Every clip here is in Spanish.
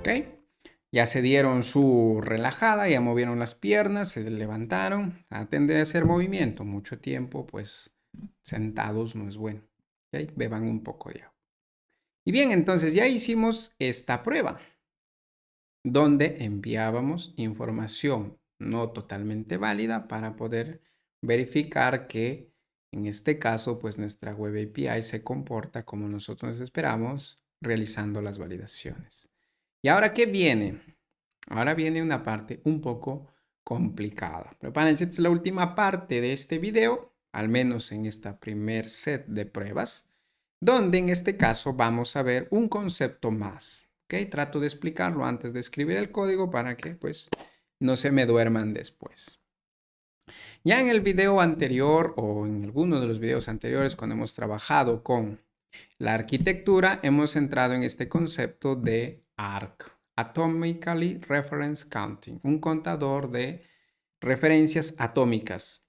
¿Ok? Ya se dieron su relajada, ya movieron las piernas, se levantaron. Traten de hacer movimiento. Mucho tiempo, pues, sentados no es bueno. ¿Ok? Beban un poco de agua. Y bien, entonces ya hicimos esta prueba, donde enviábamos información no totalmente válida para poder verificar que, en este caso, pues nuestra Web API se comporta como nosotros esperamos, realizando las validaciones. ¿Y ahora qué viene? Ahora viene una parte un poco complicada. Prepárense, esta es la última parte de este video, al menos en esta primer set de pruebas, donde en este caso vamos a ver un concepto más. ¿Ok? Trato de explicarlo antes de escribir el código para que pues no se me duerman después. Ya en el video anterior o en alguno de los videos anteriores cuando hemos trabajado con la arquitectura, hemos entrado en este concepto de ARC, Atomically Reference Counting, un contador de referencias atómicas.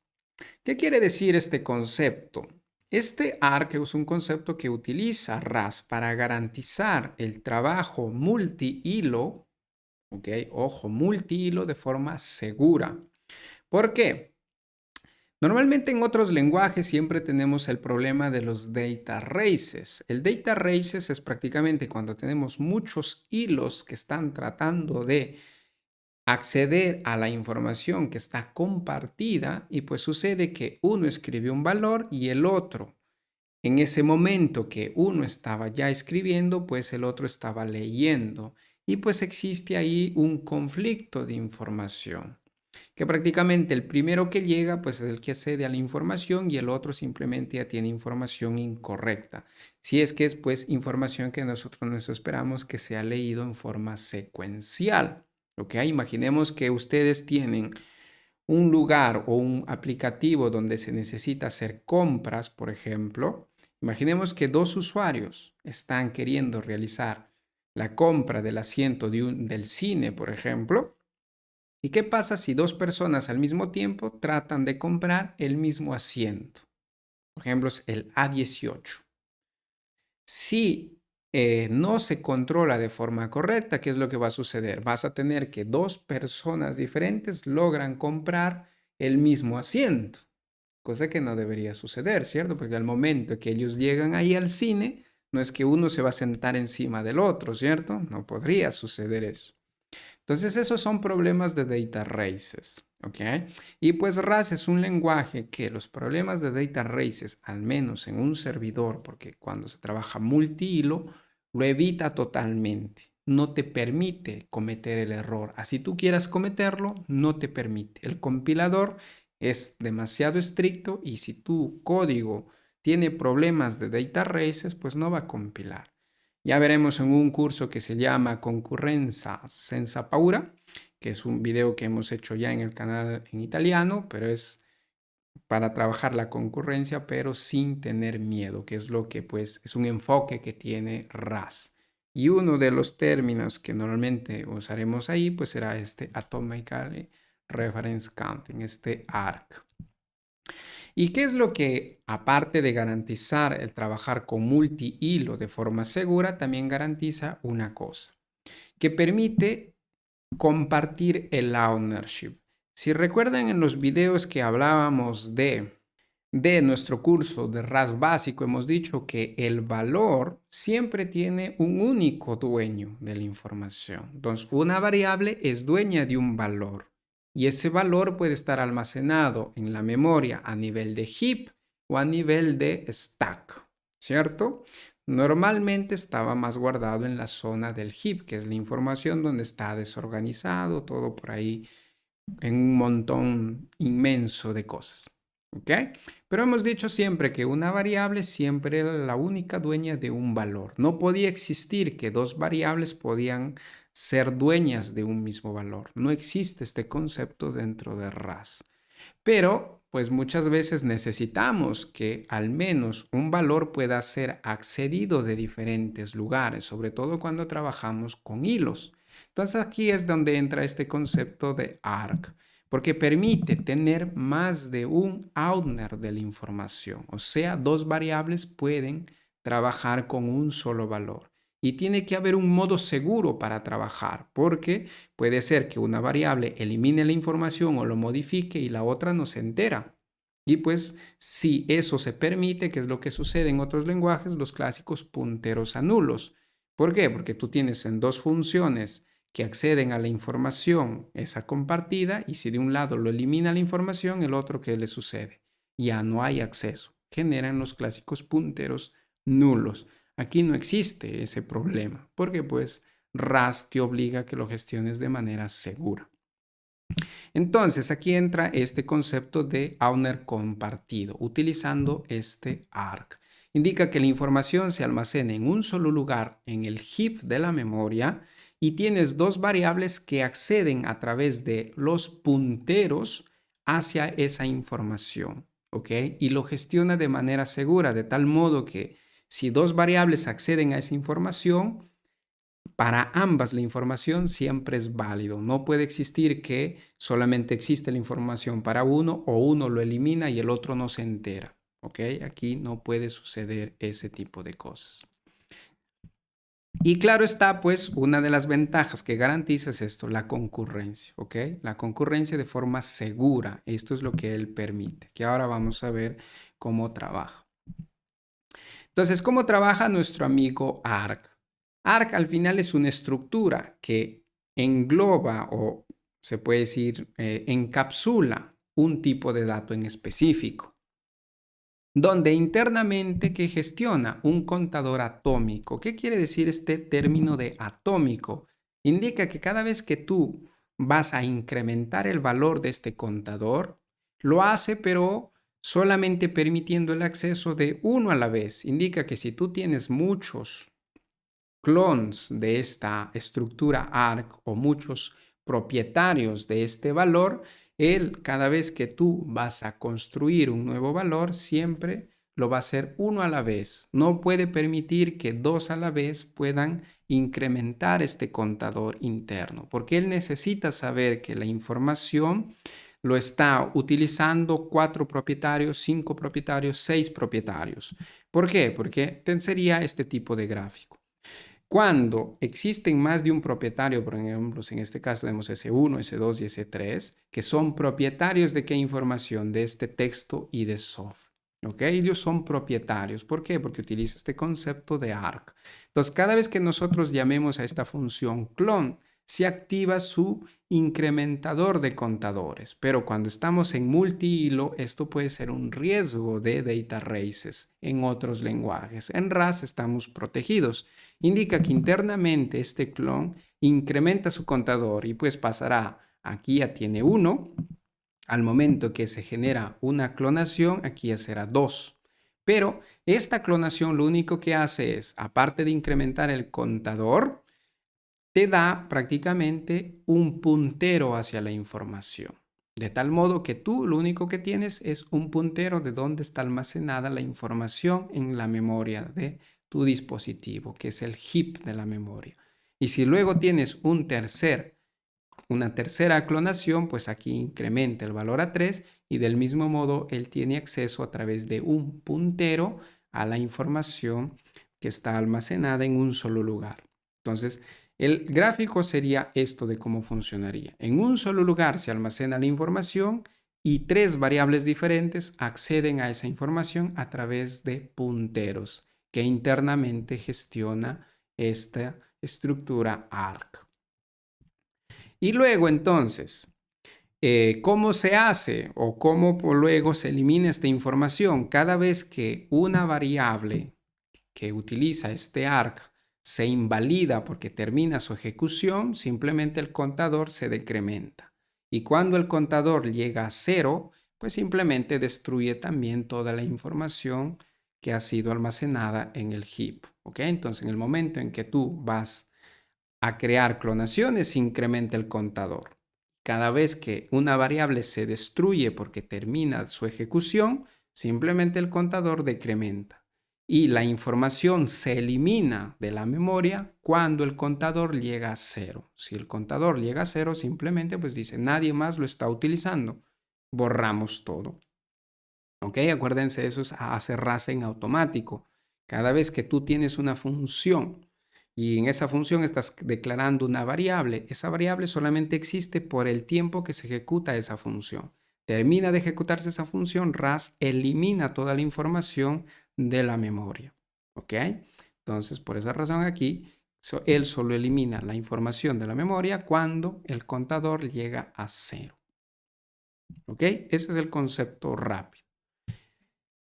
¿Qué quiere decir este concepto? Este ARC es un concepto que utiliza RAS para garantizar el trabajo multihilo, ¿ok? Ojo, multihilo de forma segura. ¿Por qué? Normalmente en otros lenguajes siempre tenemos el problema de los data races. El data races es prácticamente cuando tenemos muchos hilos que están tratando de acceder a la información que está compartida y pues sucede que uno escribe un valor y el otro, en ese momento que uno estaba ya escribiendo, pues el otro estaba leyendo y pues existe ahí un conflicto de información que prácticamente el primero que llega pues es el que accede a la información y el otro simplemente ya tiene información incorrecta. Si es que es pues información que nosotros nos esperamos que sea leído en forma secuencial. ¿Ok? Imaginemos que ustedes tienen un lugar o un aplicativo donde se necesita hacer compras, por ejemplo. Imaginemos que dos usuarios están queriendo realizar la compra del asiento del cine, por ejemplo. ¿Y qué pasa si dos personas al mismo tiempo tratan de comprar el mismo asiento? Por ejemplo, es el A18. Si no se controla de forma correcta, ¿qué es lo que va a suceder? Vas a tener que dos personas diferentes logran comprar el mismo asiento, cosa que no debería suceder, ¿cierto? Porque al momento que ellos llegan ahí al cine, no es que uno se va a sentar encima del otro, ¿cierto? No podría suceder eso. Entonces, esos son problemas de data races, ¿ok? Y pues RAS es un lenguaje que los problemas de data races, al menos en un servidor, porque cuando se trabaja multihilo, lo evita totalmente. No te permite cometer el error. Así tú quieras cometerlo, no te permite. El compilador es demasiado estricto y si tu código tiene problemas de data races, pues no va a compilar. Ya veremos en un curso que se llama Concurrenza senza paura, que es un video que hemos hecho ya en el canal en italiano, pero es para trabajar la concurrencia, pero sin tener miedo, que es lo que pues es un enfoque que tiene RAS. Y uno de los términos que normalmente usaremos ahí, pues será este Atomic Reference Counting, este ARC. ¿Y qué es lo que, aparte de garantizar el trabajar con multihilo de forma segura, también garantiza una cosa, que permite compartir el ownership? Si recuerdan en los videos que hablábamos de nuestro curso de RAS básico, hemos dicho que el valor siempre tiene un único dueño de la información. Entonces, una variable es dueña de un valor y ese valor puede estar almacenado en la memoria a nivel de heap o a nivel de stack, ¿cierto? Normalmente estaba más guardado en la zona del heap, que es la información donde está desorganizado, todo por ahí en un montón inmenso de cosas. ¿Ok? Pero hemos dicho siempre que una variable siempre era la única dueña de un valor. No podía existir que dos variables podían ser dueñas de un mismo valor. No existe este concepto dentro de RAS. Pero, pues muchas veces necesitamos que al menos un valor pueda ser accedido de diferentes lugares, sobre todo cuando trabajamos con hilos. Entonces aquí es donde entra este concepto de ARC, porque permite tener más de un owner de la información, o sea, dos variables pueden trabajar con un solo valor. Y tiene que haber un modo seguro para trabajar, porque puede ser que una variable elimine la información o lo modifique y la otra no se entera. Y pues si eso se permite, que es lo que sucede en otros lenguajes, los clásicos punteros a nulos. ¿Por qué? Porque tú tienes en dos funciones que acceden a la información, esa compartida, y si de un lado lo elimina la información, el otro, ¿qué le sucede? Ya no hay acceso. Generan los clásicos punteros nulos. Aquí no existe ese problema, porque pues RAS te obliga a que lo gestiones de manera segura. Entonces, aquí entra este concepto de owner compartido, utilizando este ARC. Indica que la información se almacena en un solo lugar en el heap de la memoria y tienes dos variables que acceden a través de los punteros hacia esa información, ¿ok? Y lo gestiona de manera segura, de tal modo que si dos variables acceden a esa información, para ambas la información siempre es válido. No puede existir que solamente existe la información para uno o uno lo elimina y el otro no se entera. ¿Ok? Aquí no puede suceder ese tipo de cosas. Y claro está, pues, una de las ventajas que garantiza es esto, la concurrencia. ¿Ok? La concurrencia de forma segura. Esto es lo que él permite. Que ahora vamos a ver cómo trabaja. Entonces, ¿cómo trabaja nuestro amigo ARC? ARC al final es una estructura que engloba o se puede decir encapsula un tipo de dato en específico, donde internamente que gestiona un contador atómico. ¿Qué quiere decir este término de atómico? Indica que cada vez que tú vas a incrementar el valor de este contador, lo hace pero solamente permitiendo el acceso de uno a la vez. Indica que si tú tienes muchos clones de esta estructura ARC o muchos propietarios de este valor, él cada vez que tú vas a construir un nuevo valor, siempre lo va a hacer uno a la vez. No puede permitir que dos a la vez puedan incrementar este contador interno, porque él necesita saber que la información lo está utilizando 4 propietarios, 5 propietarios, 6 propietarios. ¿Por qué? Porque sería este tipo de gráfico. Cuando existen más de un propietario, por ejemplo, en este caso tenemos S1, S2 y S3, que son propietarios de qué información, de este texto y de soft. ¿Ok? Ellos son propietarios. ¿Por qué? Porque utiliza este concepto de ARC. Entonces, cada vez que nosotros llamemos a esta función clone, se activa su incrementador de contadores. Pero cuando estamos en multihilo, esto puede ser un riesgo de data races en otros lenguajes. En RAS estamos protegidos. Indica que internamente este clon incrementa su contador y pues pasará, aquí ya tiene 1, al momento que se genera una clonación, aquí ya será 2. Pero esta clonación lo único que hace es, aparte de incrementar el contador, te da prácticamente un puntero hacia la información. De tal modo que tú lo único que tienes es un puntero de dónde está almacenada la información en la memoria de tu dispositivo, que es el heap de la memoria. Y si luego tienes una tercera clonación, pues aquí incrementa el valor a 3 y del mismo modo él tiene acceso a través de un puntero a la información que está almacenada en un solo lugar. Entonces, el gráfico sería esto de cómo funcionaría. En un solo lugar se almacena la información y 3 variables diferentes acceden a esa información a través de punteros que internamente gestiona esta estructura ARC. Y luego entonces, ¿cómo se hace o cómo luego se elimina esta información? Cada vez que una variable que utiliza este ARC se invalida porque termina su ejecución, simplemente el contador se decrementa. Y cuando el contador llega a 0, pues simplemente destruye también toda la información que ha sido almacenada en el heap. ¿Ok? Entonces, en el momento en que tú vas a crear clonaciones, incrementa el contador. Cada vez que una variable se destruye porque termina su ejecución, simplemente el contador decrementa. Y la información se elimina de la memoria cuando el contador llega a 0. Si el contador llega a 0, simplemente pues dice, nadie más lo está utilizando. Borramos todo. ¿Ok? Acuérdense, eso es hacer RAS en automático. Cada vez que tú tienes una función Y en esa función estás declarando una variable. Esa variable solamente existe por el tiempo que se ejecuta esa función. Termina de ejecutarse esa función, RAS elimina toda la información de la memoria. ¿Ok? Entonces, por esa razón aquí, él solo elimina la información de la memoria cuando el contador llega a 0. ¿Ok? Ese es el concepto rápido.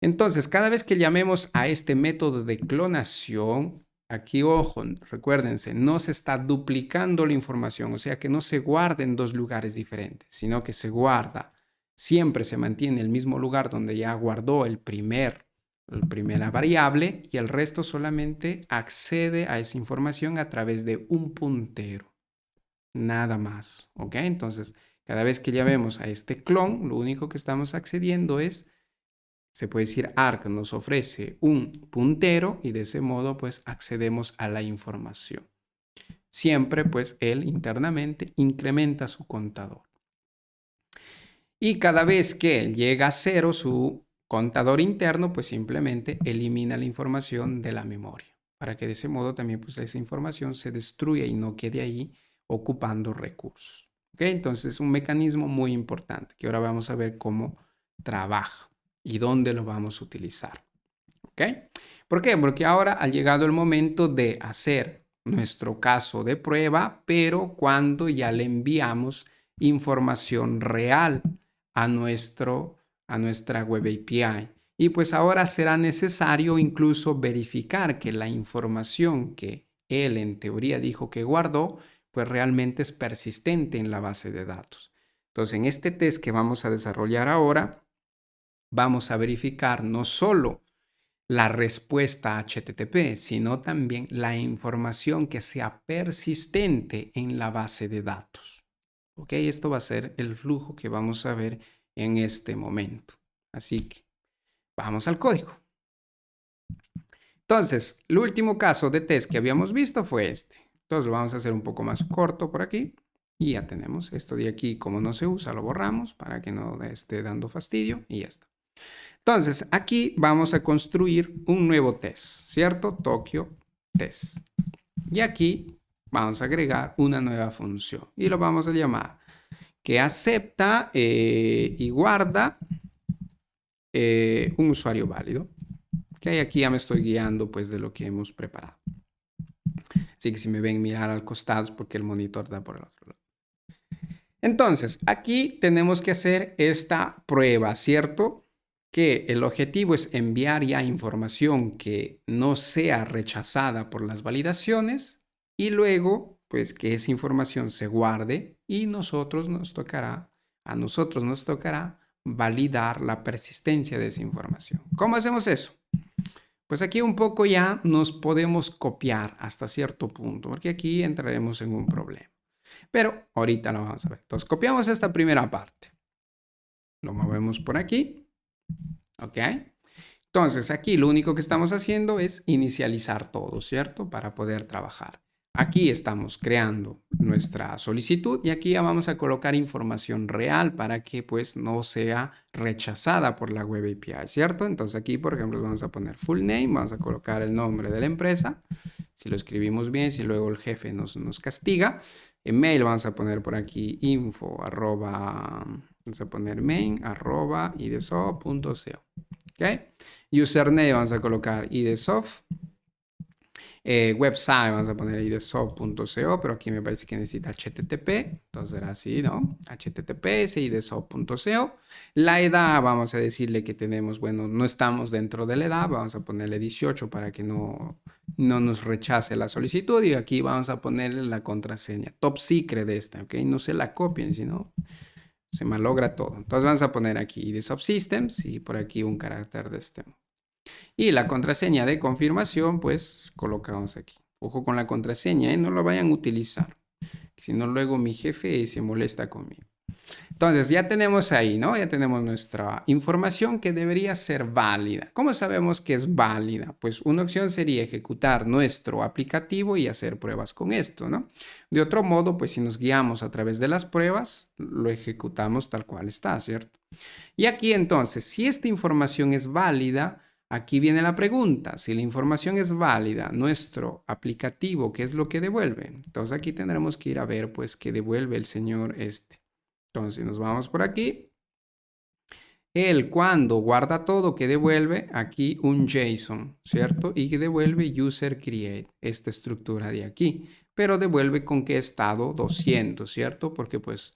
Entonces, cada vez que llamemos a este método de clonación, aquí, ojo, recuérdense, no se está duplicando la información, o sea que no se guarda en dos lugares diferentes, sino que se guarda, siempre se mantiene el mismo lugar donde ya guardó la primera variable y el resto solamente accede a esa información a través de un puntero, nada más, ¿ok? Entonces, cada vez que llamemos a este clon, lo único que estamos accediendo es, se puede decir, ARC nos ofrece un puntero y de ese modo pues accedemos a la información. Siempre pues él internamente incrementa su contador. Y cada vez que llega a 0 su contador interno pues simplemente elimina la información de la memoria. Para que de ese modo también pues esa información se destruya y no quede ahí ocupando recursos. ¿Ok? Entonces es un mecanismo muy importante que ahora vamos a ver cómo trabaja y dónde lo vamos a utilizar. ¿Ok? ¿Por qué? Porque ahora ha llegado el momento de hacer nuestro caso de prueba, pero cuando ya le enviamos información real a nuestra Web API. Y pues ahora será necesario incluso verificar que la información que él en teoría dijo que guardó, pues realmente es persistente en la base de datos. Entonces, en este test que vamos a desarrollar ahora, vamos a verificar no solo la respuesta HTTP, sino también la información que sea persistente en la base de datos. ¿Ok? Esto va a ser el flujo que vamos a ver en este momento. Así que vamos al código. Entonces, el último caso de test que habíamos visto fue este. Entonces, lo vamos a hacer un poco más corto por aquí. Y ya tenemos esto de aquí, como no se usa, lo borramos para que no esté dando fastidio y ya está. Entonces, aquí vamos a construir un nuevo test, ¿cierto? Tokio test. Y aquí vamos a agregar una nueva función y lo vamos a llamar que acepta y guarda un usuario válido. Okay, aquí ya me estoy guiando pues de lo que hemos preparado. Así que si me ven mirar al costado es porque el monitor da por el otro lado. Entonces, aquí tenemos que hacer esta prueba, ¿cierto? Que el objetivo es enviar ya información que no sea rechazada por las validaciones y luego, pues, que esa información se guarde y a nosotros nos tocará validar la persistencia de esa información. ¿Cómo hacemos eso? Pues aquí un poco ya nos podemos copiar hasta cierto punto, porque aquí entraremos en un problema. Pero ahorita lo vamos a ver. Entonces, copiamos esta primera parte. Lo movemos por aquí. ¿Ok? Entonces, aquí lo único que estamos haciendo es inicializar todo, ¿cierto? Para poder trabajar. Aquí estamos creando nuestra solicitud y aquí ya vamos a colocar información real para que pues no sea rechazada por la Web API, ¿cierto? Entonces aquí, por ejemplo, vamos a poner full name, vamos a colocar el nombre de la empresa. Si lo escribimos bien, si luego el jefe nos castiga. En mail vamos a poner por aquí info arroba, vamos a poner main arroba idesoft.co. ¿Ok? Username vamos a colocar idesoft. Website vamos a poner idesoft.co, pero aquí me parece que necesita HTTP, entonces será así, ¿no? HTTPS idesoft.co. La edad vamos a decirle que tenemos, bueno, no estamos dentro de la edad, vamos a ponerle 18 para que no nos rechace la solicitud y aquí vamos a ponerle la contraseña, top secret de esta, ¿ok? No se la copien, sino se malogra todo. Entonces vamos a poner aquí idesoft systems y por aquí un carácter de este. Y la contraseña de confirmación, pues colocamos aquí. Ojo con la contraseña, no la vayan a utilizar. Si no, luego mi jefe se molesta conmigo. Entonces, ya tenemos ahí, ¿no? Ya tenemos nuestra información que debería ser válida. ¿Cómo sabemos que es válida? Pues una opción sería ejecutar nuestro aplicativo y hacer pruebas con esto, ¿no? De otro modo, pues si nos guiamos a través de las pruebas, lo ejecutamos tal cual está, ¿cierto? Y aquí entonces, si esta información es válida, aquí viene la pregunta. Si la información es válida, nuestro aplicativo, ¿qué es lo que devuelve? Entonces aquí tendremos que ir a ver, pues, qué devuelve el señor este. Entonces nos vamos por aquí. Él cuando guarda todo, que devuelve aquí un JSON, ¿cierto? Y que devuelve user create, esta estructura de aquí. Pero devuelve con qué estado 200, ¿cierto? Porque pues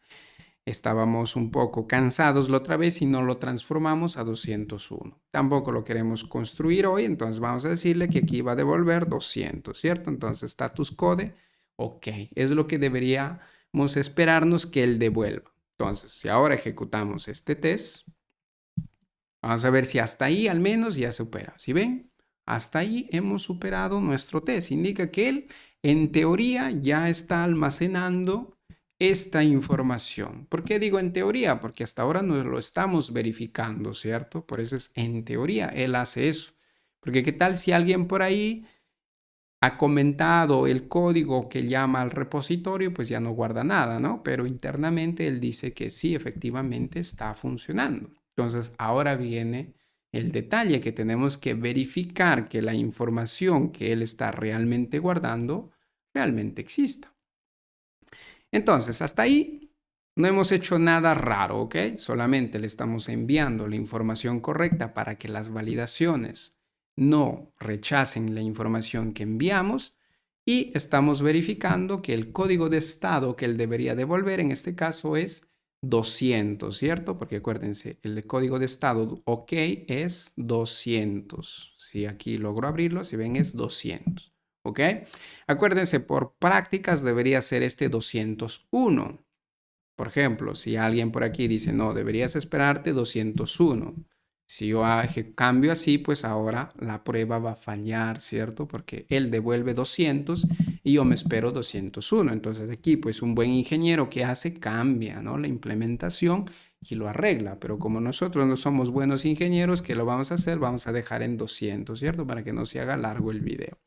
estábamos un poco cansados la otra vez y no lo transformamos a 201. Tampoco lo queremos construir hoy, entonces vamos a decirle que aquí va a devolver 200, ¿cierto? Entonces status code, ok, es lo que deberíamos esperarnos que él devuelva. Entonces, si ahora ejecutamos este test, vamos a ver si hasta ahí al menos ya supera. ¿Sí ven? Hasta ahí hemos superado nuestro test. Indica que él, en teoría, ya está almacenando esta información. ¿Por qué digo en teoría? Porque hasta ahora no lo estamos verificando, ¿cierto? Por eso es en teoría, él hace eso. Porque qué tal si alguien por ahí ha comentado el código que llama al repositorio, pues ya no guarda nada, ¿no? Pero internamente él dice que sí, efectivamente está funcionando. Entonces, ahora viene el detalle que tenemos que verificar que la información que él está realmente guardando realmente exista. Entonces, hasta ahí no hemos hecho nada raro, ¿ok? Solamente le estamos enviando la información correcta para que las validaciones no rechacen la información que enviamos y estamos verificando que el código de estado que él debería devolver en este caso es 200, ¿cierto? Porque acuérdense, el código de estado OK es 200. Si aquí logro abrirlo, si ven es 200. ¿Ok? Acuérdense, por prácticas debería ser este 201. Por ejemplo, si alguien por aquí dice, no, deberías esperarte 201. Si yo cambio así, pues ahora la prueba va a fallar, ¿cierto? Porque él devuelve 200 y yo me espero 201. Entonces aquí, pues un buen ingeniero que hace, cambia, ¿no? La implementación y lo arregla. Pero como nosotros no somos buenos ingenieros, ¿qué lo vamos a hacer? Vamos a dejar en 200, ¿cierto? Para que no se haga largo el video.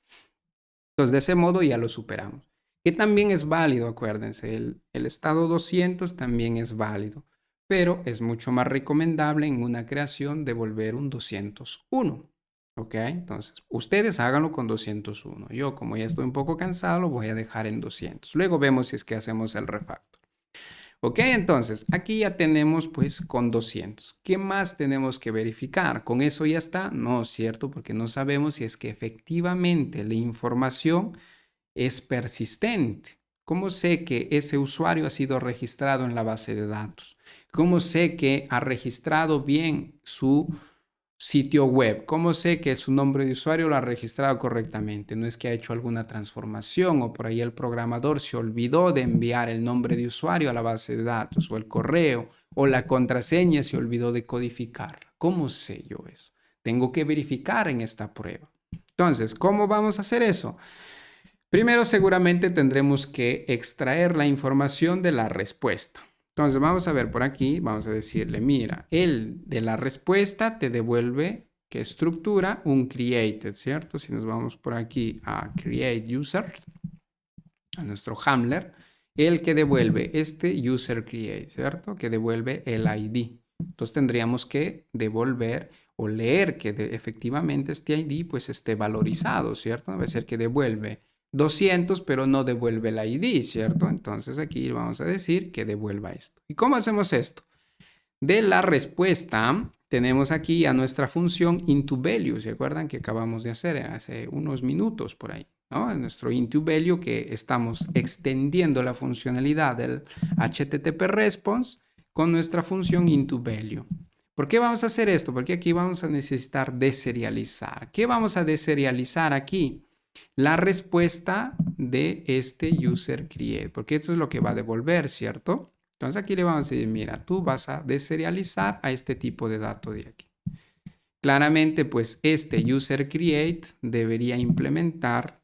Entonces, de ese modo ya lo superamos. Que también es válido, acuérdense, el estado 200 también es válido, pero es mucho más recomendable en una creación devolver un 201. ¿Ok? Entonces, ustedes háganlo con 201. Yo, como ya estoy un poco cansado, lo voy a dejar en 200. Luego vemos si es que hacemos el refactor. Ok, entonces aquí ya tenemos pues con 200. ¿Qué más tenemos que verificar? ¿Con eso ya está? No, ¿cierto? Porque no sabemos si es que efectivamente la información es persistente. ¿Cómo sé que ese usuario ha sido registrado en la base de datos? ¿Cómo sé que ha registrado bien su sitio web? ¿Cómo sé que su nombre de usuario lo ha registrado correctamente? No es que ha hecho alguna transformación o por ahí el programador se olvidó de enviar el nombre de usuario a la base de datos o el correo o la contraseña se olvidó de codificarla. ¿Cómo sé yo eso? Tengo que verificar en esta prueba. Entonces, ¿cómo vamos a hacer eso? Primero, seguramente tendremos que extraer la información de la respuesta. Entonces, vamos a ver por aquí, vamos a decirle, mira, el de la respuesta te devuelve que estructura un created, ¿cierto? Si nos vamos por aquí a create user, a nuestro handler, el que devuelve este user create, ¿cierto? Que devuelve el ID. Entonces, tendríamos que devolver o leer que efectivamente este ID pues esté valorizado, ¿cierto? Debe ser que devuelve 200, pero no devuelve el ID, ¿cierto? Entonces aquí vamos a decir que devuelva esto. ¿Y cómo hacemos esto? De la respuesta tenemos aquí a nuestra función IntoValue. ¿Se acuerdan que acabamos de hacer hace unos minutos por ahí? ¿No? En nuestro IntoValue que estamos extendiendo la funcionalidad del HTTP Response con nuestra función IntoValue. ¿Por qué vamos a hacer esto? Porque aquí vamos a necesitar deserializar. ¿Qué vamos a deserializar aquí? La respuesta de este user create, porque esto es lo que va a devolver, ¿cierto? Entonces aquí le vamos a decir, mira, tú vas a deserializar a este tipo de dato de aquí. Claramente, pues este user create debería implementar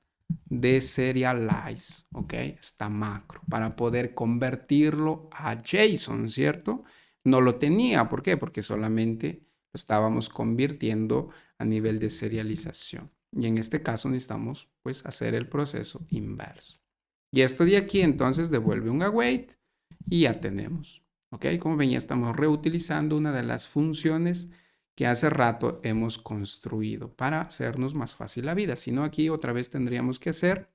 deserialize, ¿ok? Esta macro para poder convertirlo a JSON, ¿cierto? No lo tenía, ¿por qué? Porque solamente lo estábamos convirtiendo a nivel de serialización. Y en este caso necesitamos pues hacer el proceso inverso. Y esto de aquí entonces devuelve un await y ya tenemos. ¿Ok? Como ven, ya estamos reutilizando una de las funciones que hace rato hemos construido para hacernos más fácil la vida. Si no, aquí otra vez tendríamos que hacer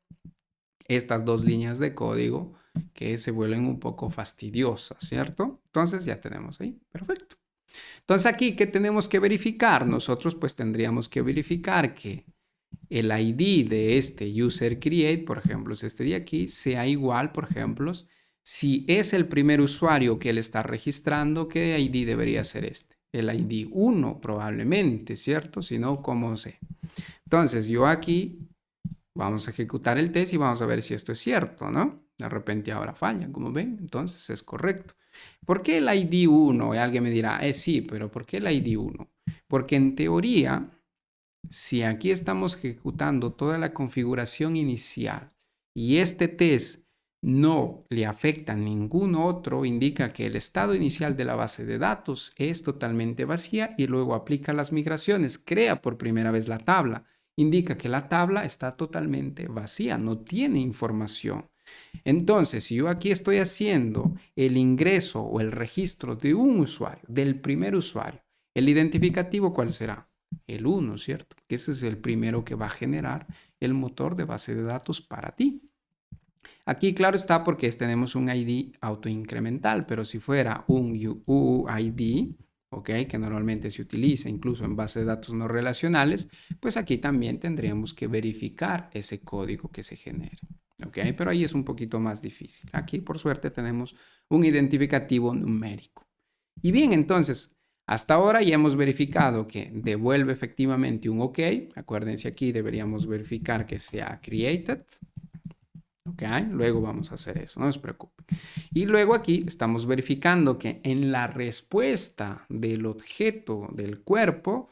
estas dos líneas de código que se vuelven un poco fastidiosas, ¿cierto? Entonces ya tenemos ahí, perfecto. Entonces aquí, ¿qué tenemos que verificar? Nosotros pues tendríamos que verificar que el ID de este user create, por ejemplo, es este de aquí, sea igual, por ejemplo, si es el primer usuario que él está registrando, ¿qué ID debería ser este? El ID 1 probablemente, ¿cierto? Si no, ¿cómo sé? Entonces yo aquí vamos a ejecutar el test y vamos a ver si esto es cierto, ¿no? De repente ahora falla, como ven, entonces es correcto. ¿Por qué el ID 1? Y alguien me dirá, sí, pero ¿por qué el ID 1? Porque en teoría, si aquí estamos ejecutando toda la configuración inicial y este test no le afecta a ningún otro, indica que el estado inicial de la base de datos es totalmente vacía y luego aplica las migraciones, crea por primera vez la tabla, indica que la tabla está totalmente vacía, no tiene información. Entonces, si yo aquí estoy haciendo el ingreso o el registro de un usuario, del primer usuario, el identificativo, ¿cuál será? El 1, ¿cierto? Porque ese es el primero que va a generar el motor de base de datos para ti. Aquí, claro está, porque tenemos un ID autoincremental, pero si fuera un UID, ¿ok? Que normalmente se utiliza incluso en bases de datos no relacionales, pues aquí también tendríamos que verificar ese código que se genere. ¿Ok? Pero ahí es un poquito más difícil. Aquí, por suerte, tenemos un identificativo numérico. Y bien, entonces, hasta ahora ya hemos verificado que devuelve efectivamente un OK. Acuérdense aquí, deberíamos verificar que sea created. ¿Ok? Luego vamos a hacer eso, no se preocupen. Y luego aquí estamos verificando que en la respuesta del objeto del cuerpo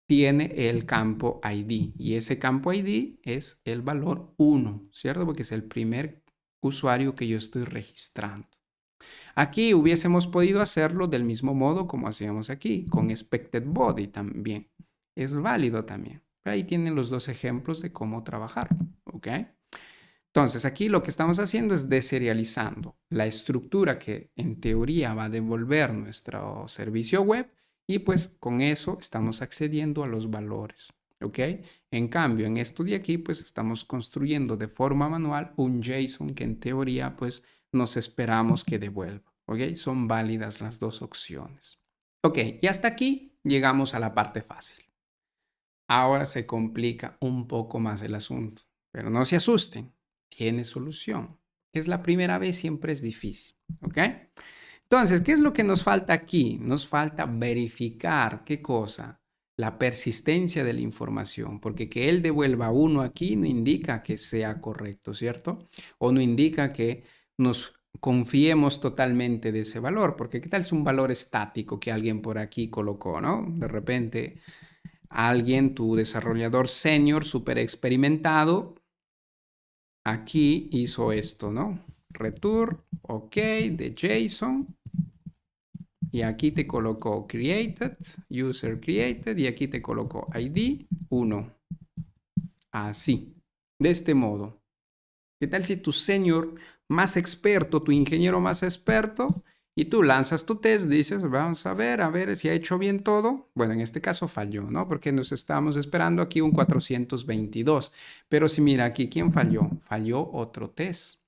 tiene el campo ID. Y ese campo ID es el valor 1, ¿cierto? Porque es el primer usuario que yo estoy registrando. Aquí hubiésemos podido hacerlo del mismo modo como hacíamos aquí, con expected body también. Es válido también. Ahí tienen los dos ejemplos de cómo trabajar, ¿ok? Entonces, aquí lo que estamos haciendo es deserializando la estructura que en teoría va a devolver nuestro servicio web y pues con eso estamos accediendo a los valores, ¿ok? En cambio, en esto de aquí, pues estamos construyendo de forma manual un JSON que en teoría pues nos esperamos que devuelva, ¿ok? Son válidas las dos opciones. Ok, y hasta aquí llegamos a la parte fácil. Ahora se complica un poco más el asunto, pero no se asusten, tiene solución. Es la primera vez, siempre es difícil, ¿ok? Entonces, ¿qué es lo que nos falta aquí? Nos falta verificar, ¿qué cosa? La persistencia de la información, porque que él devuelva 1 aquí no indica que sea correcto, ¿cierto? O no indica que nos confiemos totalmente de ese valor, porque ¿qué tal es un valor estático que alguien por aquí colocó, ¿no? De repente alguien, tu desarrollador senior, súper experimentado, aquí hizo esto, ¿no? Return, OK, de JSON. Y aquí te colocó created, user created, y aquí te colocó ID 1. Así, de este modo. ¿Qué tal si tu senior más experto, tu ingeniero más experto, y tú lanzas tu test, dices, vamos a ver si ha hecho bien todo? Bueno, en este caso falló, ¿no? Porque nos estamos esperando aquí un 422. Pero si mira aquí, ¿quién falló? Falló otro test,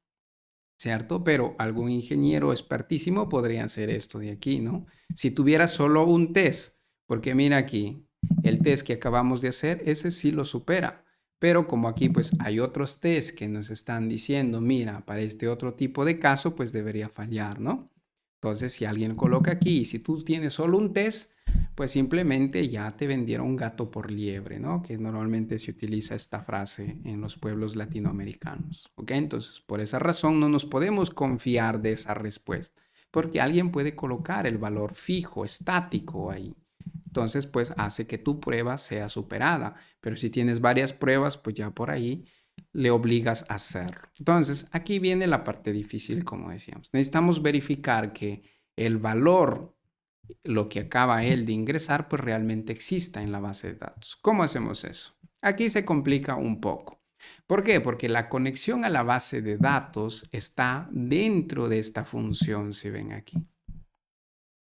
¿cierto? Pero algún ingeniero expertísimo podría hacer esto de aquí, ¿no? Si tuviera solo un test, porque mira aquí, el test que acabamos de hacer, ese sí lo supera. Pero como aquí pues hay otros tests que nos están diciendo, mira, para este otro tipo de caso pues debería fallar, ¿no? Entonces si alguien coloca aquí, si tú tienes solo un test, pues simplemente ya te vendieron gato por liebre, ¿no? Que normalmente se utiliza esta frase en los pueblos latinoamericanos, ¿ok? Entonces por esa razón no nos podemos confiar de esa respuesta, porque alguien puede colocar el valor fijo, estático ahí. Entonces, pues hace que tu prueba sea superada. Pero si tienes varias pruebas, pues ya por ahí le obligas a hacerlo. Entonces, aquí viene la parte difícil, como decíamos. Necesitamos verificar que el valor, lo que acaba él de ingresar, pues realmente exista en la base de datos. ¿Cómo hacemos eso? Aquí se complica un poco. ¿Por qué? Porque la conexión a la base de datos está dentro de esta función, si ven aquí.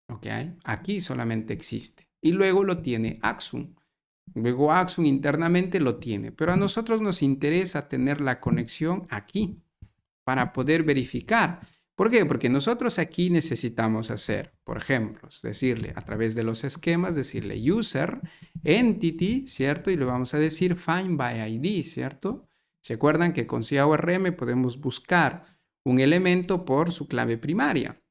¿Ok? Aquí solamente existe. y luego lo tiene Axum. Luego Axum internamente lo tiene, pero a nosotros nos interesa tener la conexión aquí para poder verificar. ¿Por qué? Porque nosotros aquí necesitamos hacer, por ejemplo, decirle a través de los esquemas, decirle user, entity, ¿cierto? Y le vamos a decir find by ID, ¿cierto? ¿Se acuerdan que con CAURM podemos buscar un elemento por su clave primaria?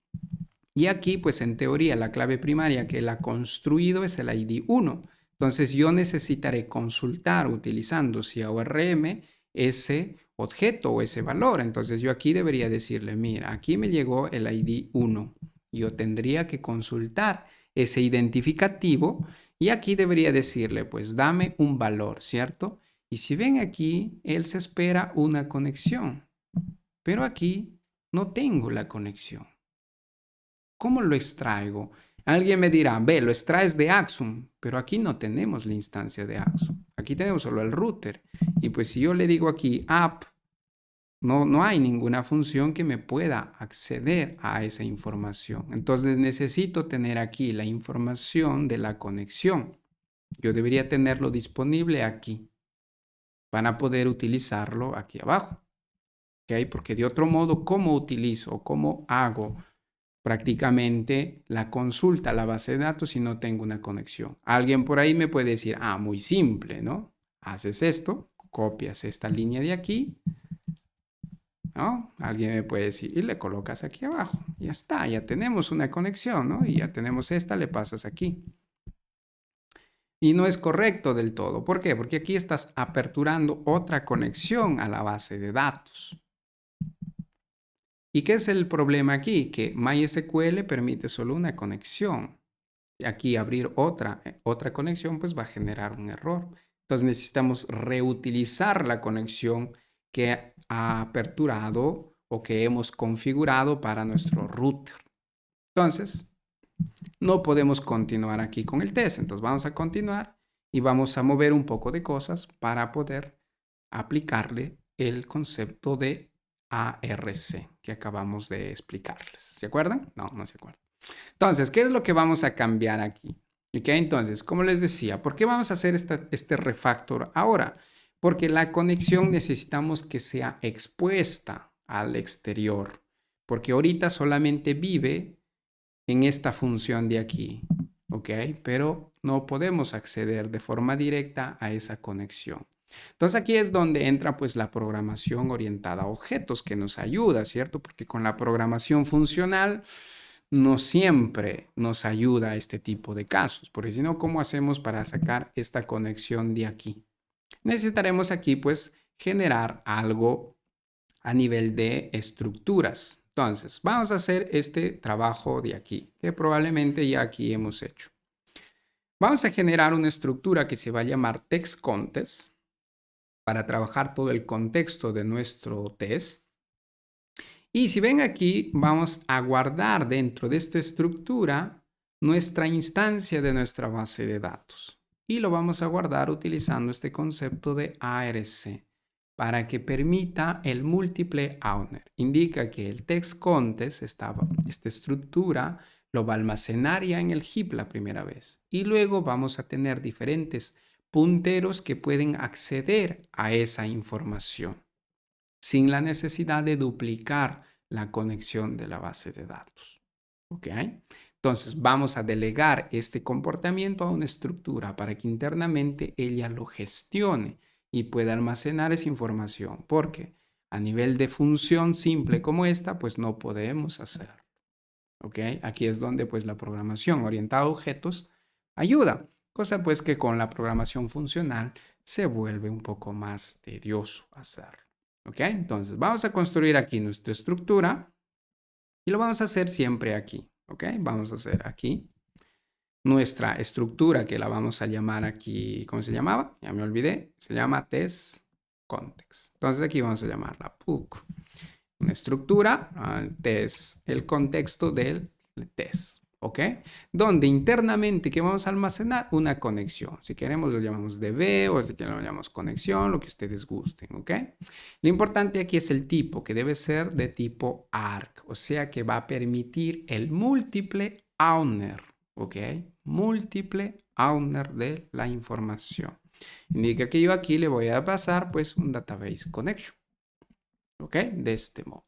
Y aquí, pues en teoría, la clave primaria que él ha construido es el ID 1. Entonces yo necesitaré consultar utilizando CAURM ese objeto o ese valor. Entonces yo aquí debería decirle, mira, aquí me llegó el ID 1. Yo tendría que consultar ese identificativo y aquí debería decirle, pues dame un valor, ¿cierto? Y si ven aquí, él se espera una conexión, pero aquí no tengo la conexión. ¿Cómo lo extraigo? Alguien me dirá, ve, lo extraes de Axum, pero aquí no tenemos la instancia de Axum. Aquí tenemos solo el router. Y pues si yo le digo aquí app, no hay ninguna función que me pueda acceder a esa información. Entonces necesito tener aquí la información de la conexión. Yo debería tenerlo disponible aquí para poder utilizarlo aquí abajo. ¿Okay? Porque de otro modo, ¿cómo utilizo? ¿Cómo hago prácticamente la consulta a la base de datos si no tengo una conexión? Alguien por ahí me puede decir, muy simple, ¿no? Haces esto, copias esta línea de aquí, ¿no? Alguien me puede decir, y le colocas aquí abajo. Ya está, ya tenemos una conexión, ¿no? Y ya tenemos esta, le pasas aquí. Y no es correcto del todo. ¿Por qué? Porque aquí estás aperturando otra conexión a la base de datos. ¿Y qué es el problema aquí? Que MySQL permite solo una conexión. Aquí abrir otra conexión pues va a generar un error. Entonces necesitamos reutilizar la conexión que ha aperturado o que hemos configurado para nuestro router. Entonces, no podemos continuar aquí con el test. Entonces vamos a continuar y vamos a mover un poco de cosas para poder aplicarle el concepto de ARC que acabamos de explicarles. ¿Se acuerdan? No se acuerdan. Entonces, ¿qué es lo que vamos a cambiar aquí? ¿Ok? Entonces, como les decía, ¿por qué vamos a hacer este refactor ahora? Porque la conexión necesitamos que sea expuesta al exterior, porque ahorita solamente vive en esta función de aquí, ¿ok? Pero no podemos acceder de forma directa a esa conexión. Entonces aquí es donde entra pues la programación orientada a objetos que nos ayuda, ¿cierto? Porque con la programación funcional no siempre nos ayuda a este tipo de casos, porque si no, ¿cómo hacemos para sacar esta conexión de aquí? Necesitaremos aquí pues generar algo a nivel de estructuras. Entonces, vamos a hacer este trabajo de aquí, que probablemente ya aquí hemos hecho. Vamos a generar una estructura que se va a llamar text context para trabajar todo el contexto de nuestro test. Y si ven aquí, vamos a guardar dentro de esta estructura nuestra instancia de nuestra base de datos. Y lo vamos a guardar utilizando este concepto de ARC para que permita el múltiple owner. Indica que el text context, esta estructura, lo va a almacenar ya en el heap la primera vez. Y luego vamos a tener diferentes punteros que pueden acceder a esa información sin la necesidad de duplicar la conexión de la base de datos. ¿Ok? Entonces vamos a delegar este comportamiento a una estructura para que internamente ella lo gestione y pueda almacenar esa información, porque a nivel de función simple como esta, pues no podemos hacerlo. ¿Ok? Aquí es donde pues la programación orientada a objetos ayuda, cosa pues que con la programación funcional se vuelve un poco más tedioso hacerlo. ¿Ok? Entonces vamos a construir aquí nuestra estructura y lo vamos a hacer siempre aquí. ¿Ok? Vamos a hacer aquí nuestra estructura que la vamos a llamar aquí, ¿cómo se llamaba? Ya me olvidé. Se llama test context. Entonces aquí vamos a llamarla PUC. Una estructura, test, el contexto del test. ¿Ok? Donde internamente que vamos a almacenar una conexión. Si queremos lo llamamos DB o si queremos lo llamamos conexión, lo que ustedes gusten. ¿Ok? Lo importante aquí es el tipo, que debe ser de tipo ARC, o sea que va a permitir el múltiple owner. ¿Ok? múltiple owner de la información. Indica que yo aquí le voy a pasar pues un database connection. ¿Ok? De este modo.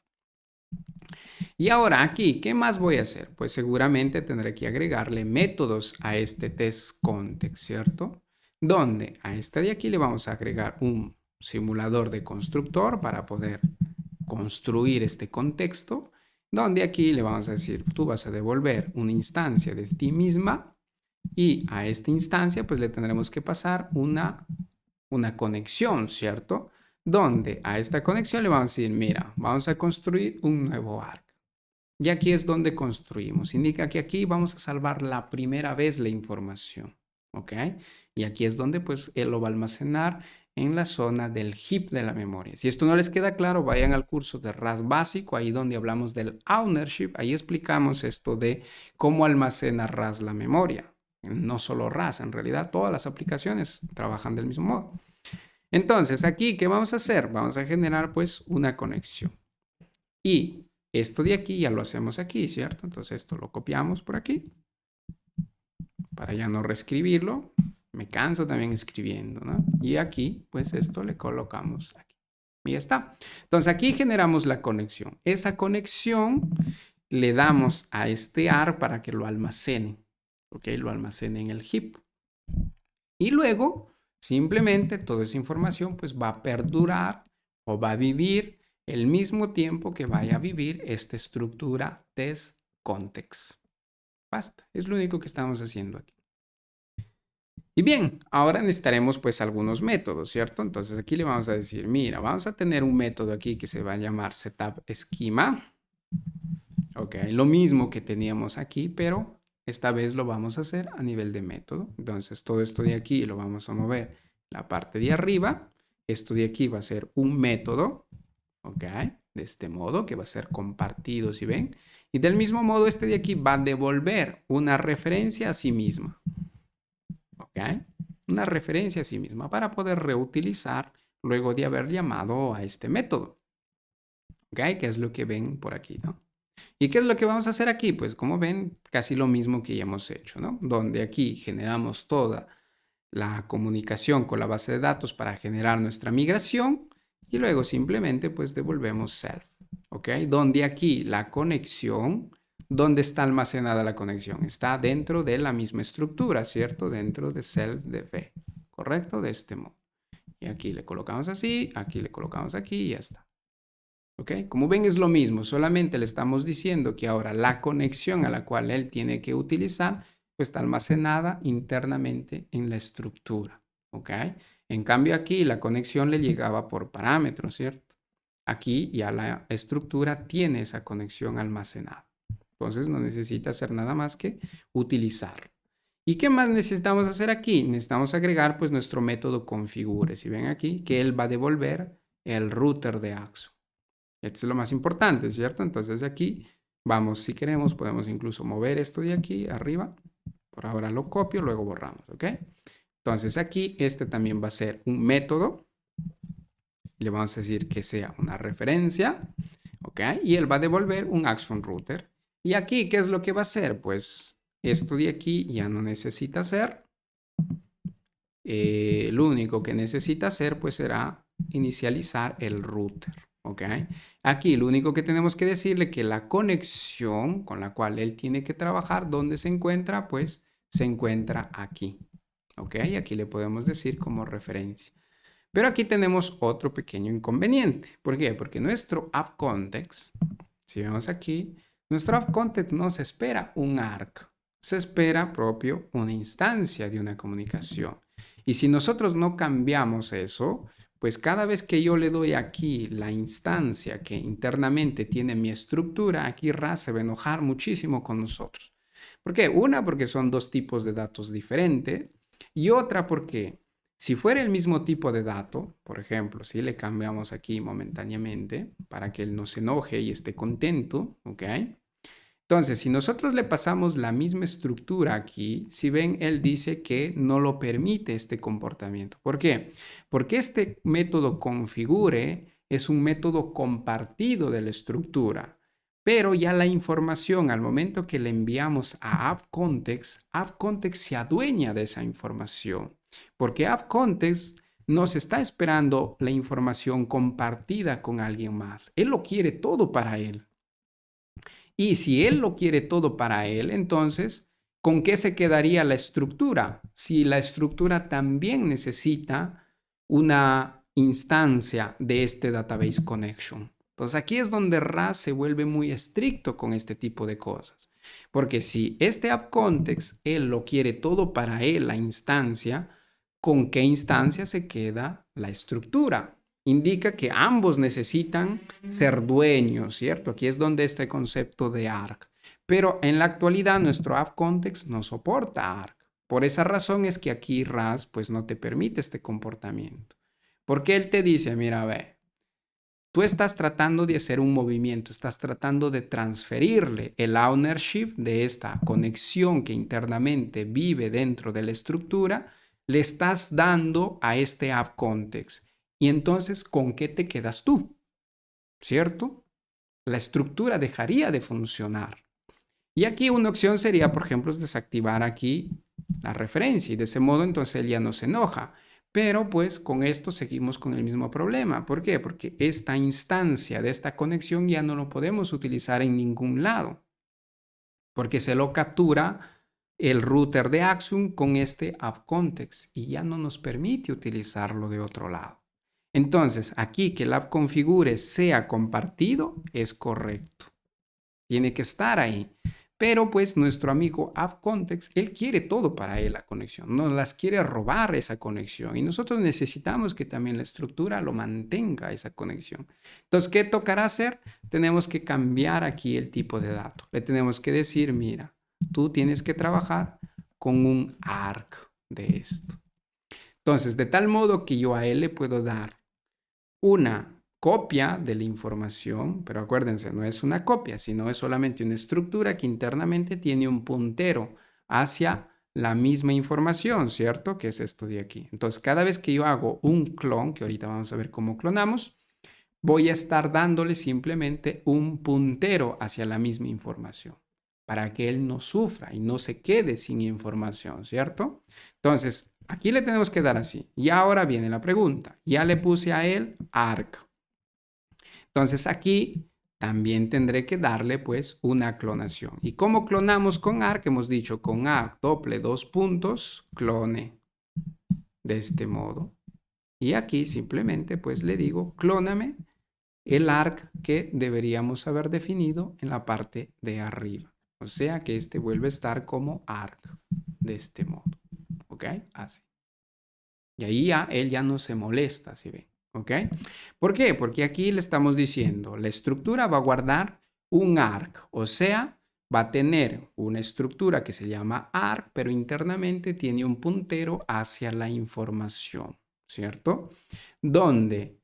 Y ahora aquí, ¿qué más voy a hacer? Pues seguramente tendré que agregarle métodos a este test context, ¿cierto? Donde a este de aquí le vamos a agregar un simulador de constructor para poder construir este contexto, donde aquí le vamos a decir, tú vas a devolver una instancia de ti misma y a esta instancia pues le tendremos que pasar una conexión, ¿cierto? Donde a esta conexión le vamos a decir, mira, vamos a construir un nuevo arc. Y aquí es donde construimos. Indica que aquí vamos a salvar la primera vez la información. ¿Ok? Y aquí es donde pues él lo va a almacenar en la zona del heap de la memoria. Si esto no les queda claro, vayan al curso de RAS básico, ahí donde hablamos del ownership. Ahí explicamos esto de cómo almacena RAS la memoria. No solo RAS, en realidad todas las aplicaciones trabajan del mismo modo. Entonces, aquí, ¿qué vamos a hacer? Vamos a generar pues una conexión. Y esto de aquí ya lo hacemos aquí, ¿cierto? Entonces esto lo copiamos por aquí para ya no reescribirlo. Me canso también escribiendo, ¿no? Y aquí, pues esto le colocamos aquí. Y ya está. Entonces aquí generamos la conexión. Esa conexión le damos a este AR para que lo almacene. ¿Ok? Lo almacene en el heap. Y luego, simplemente toda esa información pues va a perdurar o va a vivir el mismo tiempo que vaya a vivir esta estructura test context. Basta, es lo único que estamos haciendo aquí. Y bien, ahora necesitaremos pues algunos métodos, ¿cierto? Entonces aquí le vamos a decir, mira, vamos a tener un método aquí que se va a llamar setup schema. Ok, lo mismo que teníamos aquí, pero esta vez lo vamos a hacer a nivel de método. Entonces todo esto de aquí lo vamos a mover la parte de arriba. Esto de aquí va a ser un método. ¿Ok? De este modo, que va a ser compartido, ¿sí ven? Y del mismo modo, este de aquí va a devolver una referencia a sí misma. ¿Ok? Una referencia a sí misma para poder reutilizar luego de haber llamado a este método. ¿Ok? Que es lo que ven por aquí, ¿no? ¿Y qué es lo que vamos a hacer aquí? Pues como ven, casi lo mismo que ya hemos hecho, ¿no? Donde aquí generamos toda la comunicación con la base de datos para generar nuestra migración y luego simplemente pues devolvemos self, ¿ok? Donde aquí la conexión, ¿dónde está almacenada la conexión? Está dentro de la misma estructura, ¿cierto? Dentro de self de V, ¿correcto? De este modo. Y aquí le colocamos así, aquí le colocamos aquí y ya está. ¿Ok? Como ven es lo mismo, solamente le estamos diciendo que ahora la conexión a la cual él tiene que utilizar pues está almacenada internamente en la estructura. ¿Ok? En cambio aquí la conexión le llegaba por parámetros, ¿cierto? Aquí ya la estructura tiene esa conexión almacenada. Entonces no necesita hacer nada más que utilizar. ¿Y qué más necesitamos hacer aquí? Necesitamos agregar pues nuestro método configure. Si ven aquí que él va a devolver el router de Axo. Esto es lo más importante, ¿cierto? Entonces aquí vamos, si queremos, podemos incluso mover esto de aquí arriba. Por ahora lo copio, luego borramos, ¿ok? Entonces aquí este también va a ser un método. Le vamos a decir que sea una referencia, ¿ok? Y él va a devolver un action router. Y aquí, ¿qué es lo que va a hacer? Pues esto de aquí ya no necesita hacer. Lo único que necesita hacer pues será inicializar el router. ¿Ok? Aquí lo único que tenemos que decirle que la conexión con la cual él tiene que trabajar, ¿dónde se encuentra? Pues se encuentra aquí. ¿Ok? Aquí le podemos decir como referencia. Pero aquí tenemos otro pequeño inconveniente. ¿Por qué? Porque nuestro app context, si vemos aquí, nuestro app context no se espera un ARC, se espera propio una instancia de una comunicación. Y si nosotros no cambiamos eso, pues cada vez que yo le doy aquí la instancia que internamente tiene mi estructura, aquí RAS se va a enojar muchísimo con nosotros. ¿Por qué? Una, porque son dos tipos de datos diferentes. Y otra, porque si fuera el mismo tipo de dato, por ejemplo, si le cambiamos aquí momentáneamente para que él no se enoje y esté contento, ¿ok? Entonces, si nosotros le pasamos la misma estructura aquí, si ven, él dice que no lo permite este comportamiento. ¿Por qué? Porque este método configure es un método compartido de la estructura. Pero ya la información, al momento que le enviamos a AppContext, AppContext se adueña de esa información, porque AppContext nos está esperando la información compartida con alguien más. Él lo quiere todo para él. Y si él lo quiere todo para él, entonces, ¿con qué se quedaría la estructura? Si la estructura también necesita una instancia de este database connection. Entonces aquí es donde RAS se vuelve muy estricto con este tipo de cosas. Porque si este app context, él lo quiere todo para él, la instancia, ¿con qué instancia se queda la estructura? Indica que ambos necesitan ser dueños, ¿cierto? Aquí es donde está el concepto de ARC. Pero en la actualidad nuestro app context no soporta ARC. Por esa razón es que aquí RAS pues no te permite este comportamiento. Porque él te dice, mira, ve, tú estás tratando de hacer un movimiento, estás tratando de transferirle el ownership de esta conexión que internamente vive dentro de la estructura, le estás dando a este app context. Y entonces, ¿con qué te quedas tú? ¿Cierto? La estructura dejaría de funcionar. Y aquí una opción sería, por ejemplo, desactivar aquí la referencia y de ese modo entonces él ya no se enoja. Pero pues con esto seguimos con el mismo problema. ¿Por qué? Porque esta instancia de esta conexión ya no lo podemos utilizar en ningún lado. Porque se lo captura el router de Axiom con este app context y ya no nos permite utilizarlo de otro lado. Entonces, aquí que el app configure sea compartido es correcto. Tiene que estar ahí. Pero pues nuestro amigo AppContext, él quiere todo para él la conexión, nos las quiere robar esa conexión y nosotros necesitamos que también la estructura lo mantenga esa conexión. Entonces, ¿qué tocará hacer? Tenemos que cambiar aquí el tipo de dato. Le tenemos que decir, mira, tú tienes que trabajar con un ARC de esto. Entonces, de tal modo que yo a él le puedo dar una copia de la información, pero acuérdense, no es una copia, sino es solamente una estructura que internamente tiene un puntero hacia la misma información, ¿cierto? Que es esto de aquí. Entonces, cada vez que yo hago un clon, que ahorita vamos a ver cómo clonamos, voy a estar dándole simplemente un puntero hacia la misma información para que él no sufra y no se quede sin información, ¿cierto? Entonces, aquí le tenemos que dar así. Y ahora viene la pregunta. Ya le puse a él ARC. Entonces aquí también tendré que darle pues una clonación. ¿Y cómo clonamos con ARC? Hemos dicho con ARC doble dos puntos, clone de este modo. Y aquí simplemente pues le digo clóname el ARC que deberíamos haber definido en la parte de arriba. O sea que este vuelve a estar como ARC de este modo. ¿Ok? Así. Y ahí ya él ya no se molesta, si ven. ¿Ok? ¿Por qué? Porque aquí le estamos diciendo, la estructura va a guardar un ARC, o sea, va a tener una estructura que se llama ARC, pero internamente tiene un puntero hacia la información, ¿cierto? Donde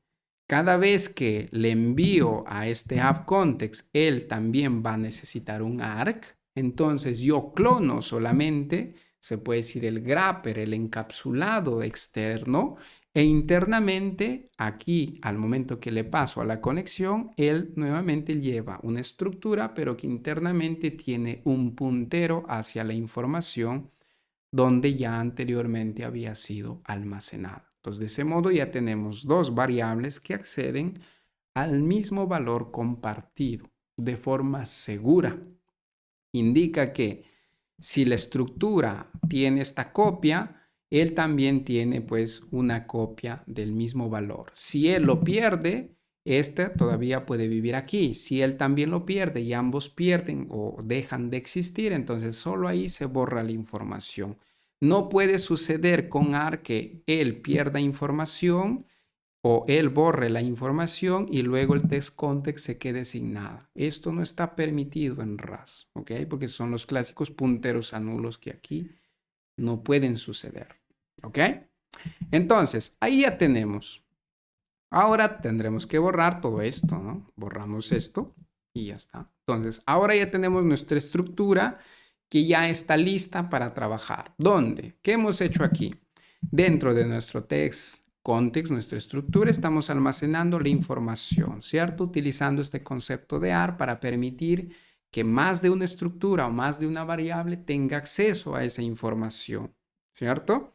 cada vez que le envío a este app context, él también va a necesitar un ARC, entonces yo clono solamente, se puede decir el wrapper, el encapsulado externo, e internamente, aquí, al momento que le paso a la conexión, él nuevamente lleva una estructura, pero que internamente tiene un puntero hacia la información donde ya anteriormente había sido almacenada. Entonces, de ese modo ya tenemos dos variables que acceden al mismo valor compartido de forma segura. Indica que si la estructura tiene esta copia, él también tiene pues una copia del mismo valor. Si él lo pierde, este todavía puede vivir aquí. Si él también lo pierde y ambos pierden o dejan de existir, entonces solo ahí se borra la información. No puede suceder con ARC que él pierda información o él borre la información y luego el text context se quede sin nada. Esto no está permitido en RAS, ¿ok? Porque son los clásicos punteros a nulos que aquí no pueden suceder, ¿ok? Entonces, ahí ya tenemos. Ahora tendremos que borrar todo esto, ¿no? Borramos esto y ya está. Entonces, ahora ya tenemos nuestra estructura que ya está lista para trabajar. ¿Dónde? ¿Qué hemos hecho aquí? Dentro de nuestro text context, nuestra estructura, estamos almacenando la información, ¿cierto? Utilizando este concepto de ARC para permitir que más de una estructura o más de una variable tenga acceso a esa información, ¿cierto?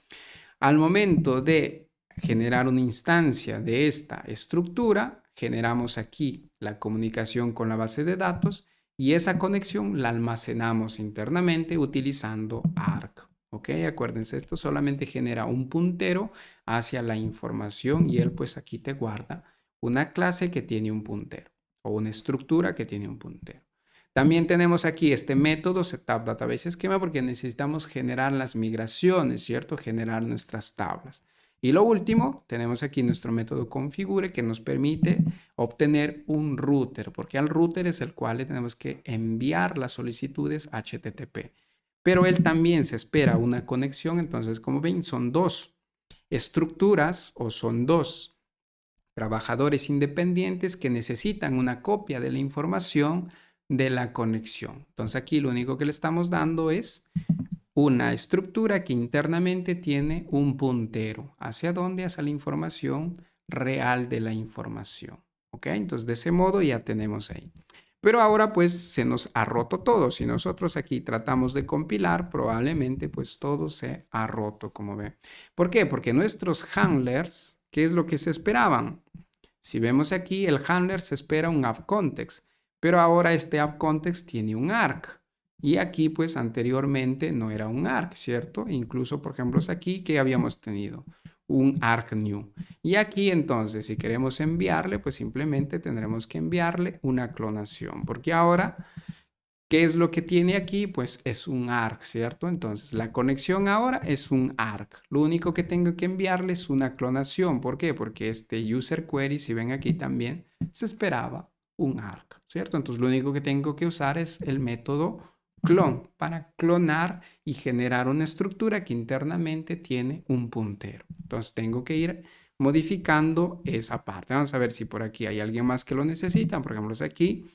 Al momento de generar una instancia de esta estructura, generamos aquí la comunicación con la base de datos y esa conexión la almacenamos internamente utilizando ARC. ¿Ok? Acuérdense, esto solamente genera un puntero hacia la información y él pues aquí te guarda una clase que tiene un puntero o una estructura que tiene un puntero. También tenemos aquí este método setup database esquema porque necesitamos generar las migraciones, ¿cierto? Generar nuestras tablas. Y lo último, tenemos aquí nuestro método configure que nos permite obtener un router, porque al router es el cual le tenemos que enviar las solicitudes HTTP. Pero él también se espera una conexión, entonces como ven son dos estructuras o son dos trabajadores independientes que necesitan una copia de la información de la conexión. Entonces aquí lo único que le estamos dando es una estructura que internamente tiene un puntero. ¿Hacia dónde? Hacia la información real de la información. ¿Ok? Entonces de ese modo ya tenemos ahí. Pero ahora pues se nos ha roto todo. Si nosotros aquí tratamos de compilar, probablemente pues todo se ha roto, como ven. ¿Por qué? Porque nuestros handlers, ¿qué es lo que se esperaban? Si vemos aquí, el handler se espera un app context, pero ahora este app context tiene un ARC. Y aquí pues anteriormente no era un ARC, ¿cierto? Incluso por ejemplo aquí que habíamos tenido un ARC new. Y aquí entonces si queremos enviarle pues simplemente tendremos que enviarle una clonación. Porque ahora, ¿qué es lo que tiene aquí? Pues es un ARC, ¿cierto? Entonces la conexión ahora es un ARC. Lo único que tengo que enviarle es una clonación. ¿Por qué? Porque este user query, si ven aquí también, se esperaba un ARC, ¿cierto? Entonces lo único que tengo que usar es el método clone para clonar y generar una estructura que internamente tiene un puntero. Entonces tengo que ir modificando esa parte. Vamos a ver si por aquí hay alguien más que lo necesita. Por ejemplo, aquí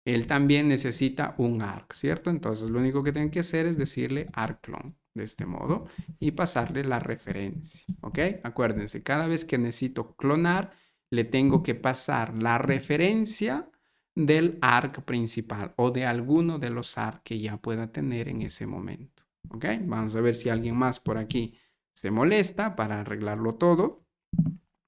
él también necesita un ARC, ¿cierto? Entonces lo único que tengo que hacer es decirle ARC clone de este modo y pasarle la referencia, ¿ok? Acuérdense, cada vez que necesito clonar, le tengo que pasar la referencia del ARC principal o de alguno de los ARC que ya pueda tener en ese momento, ¿ok? Vamos a ver si alguien más por aquí se molesta para arreglarlo todo.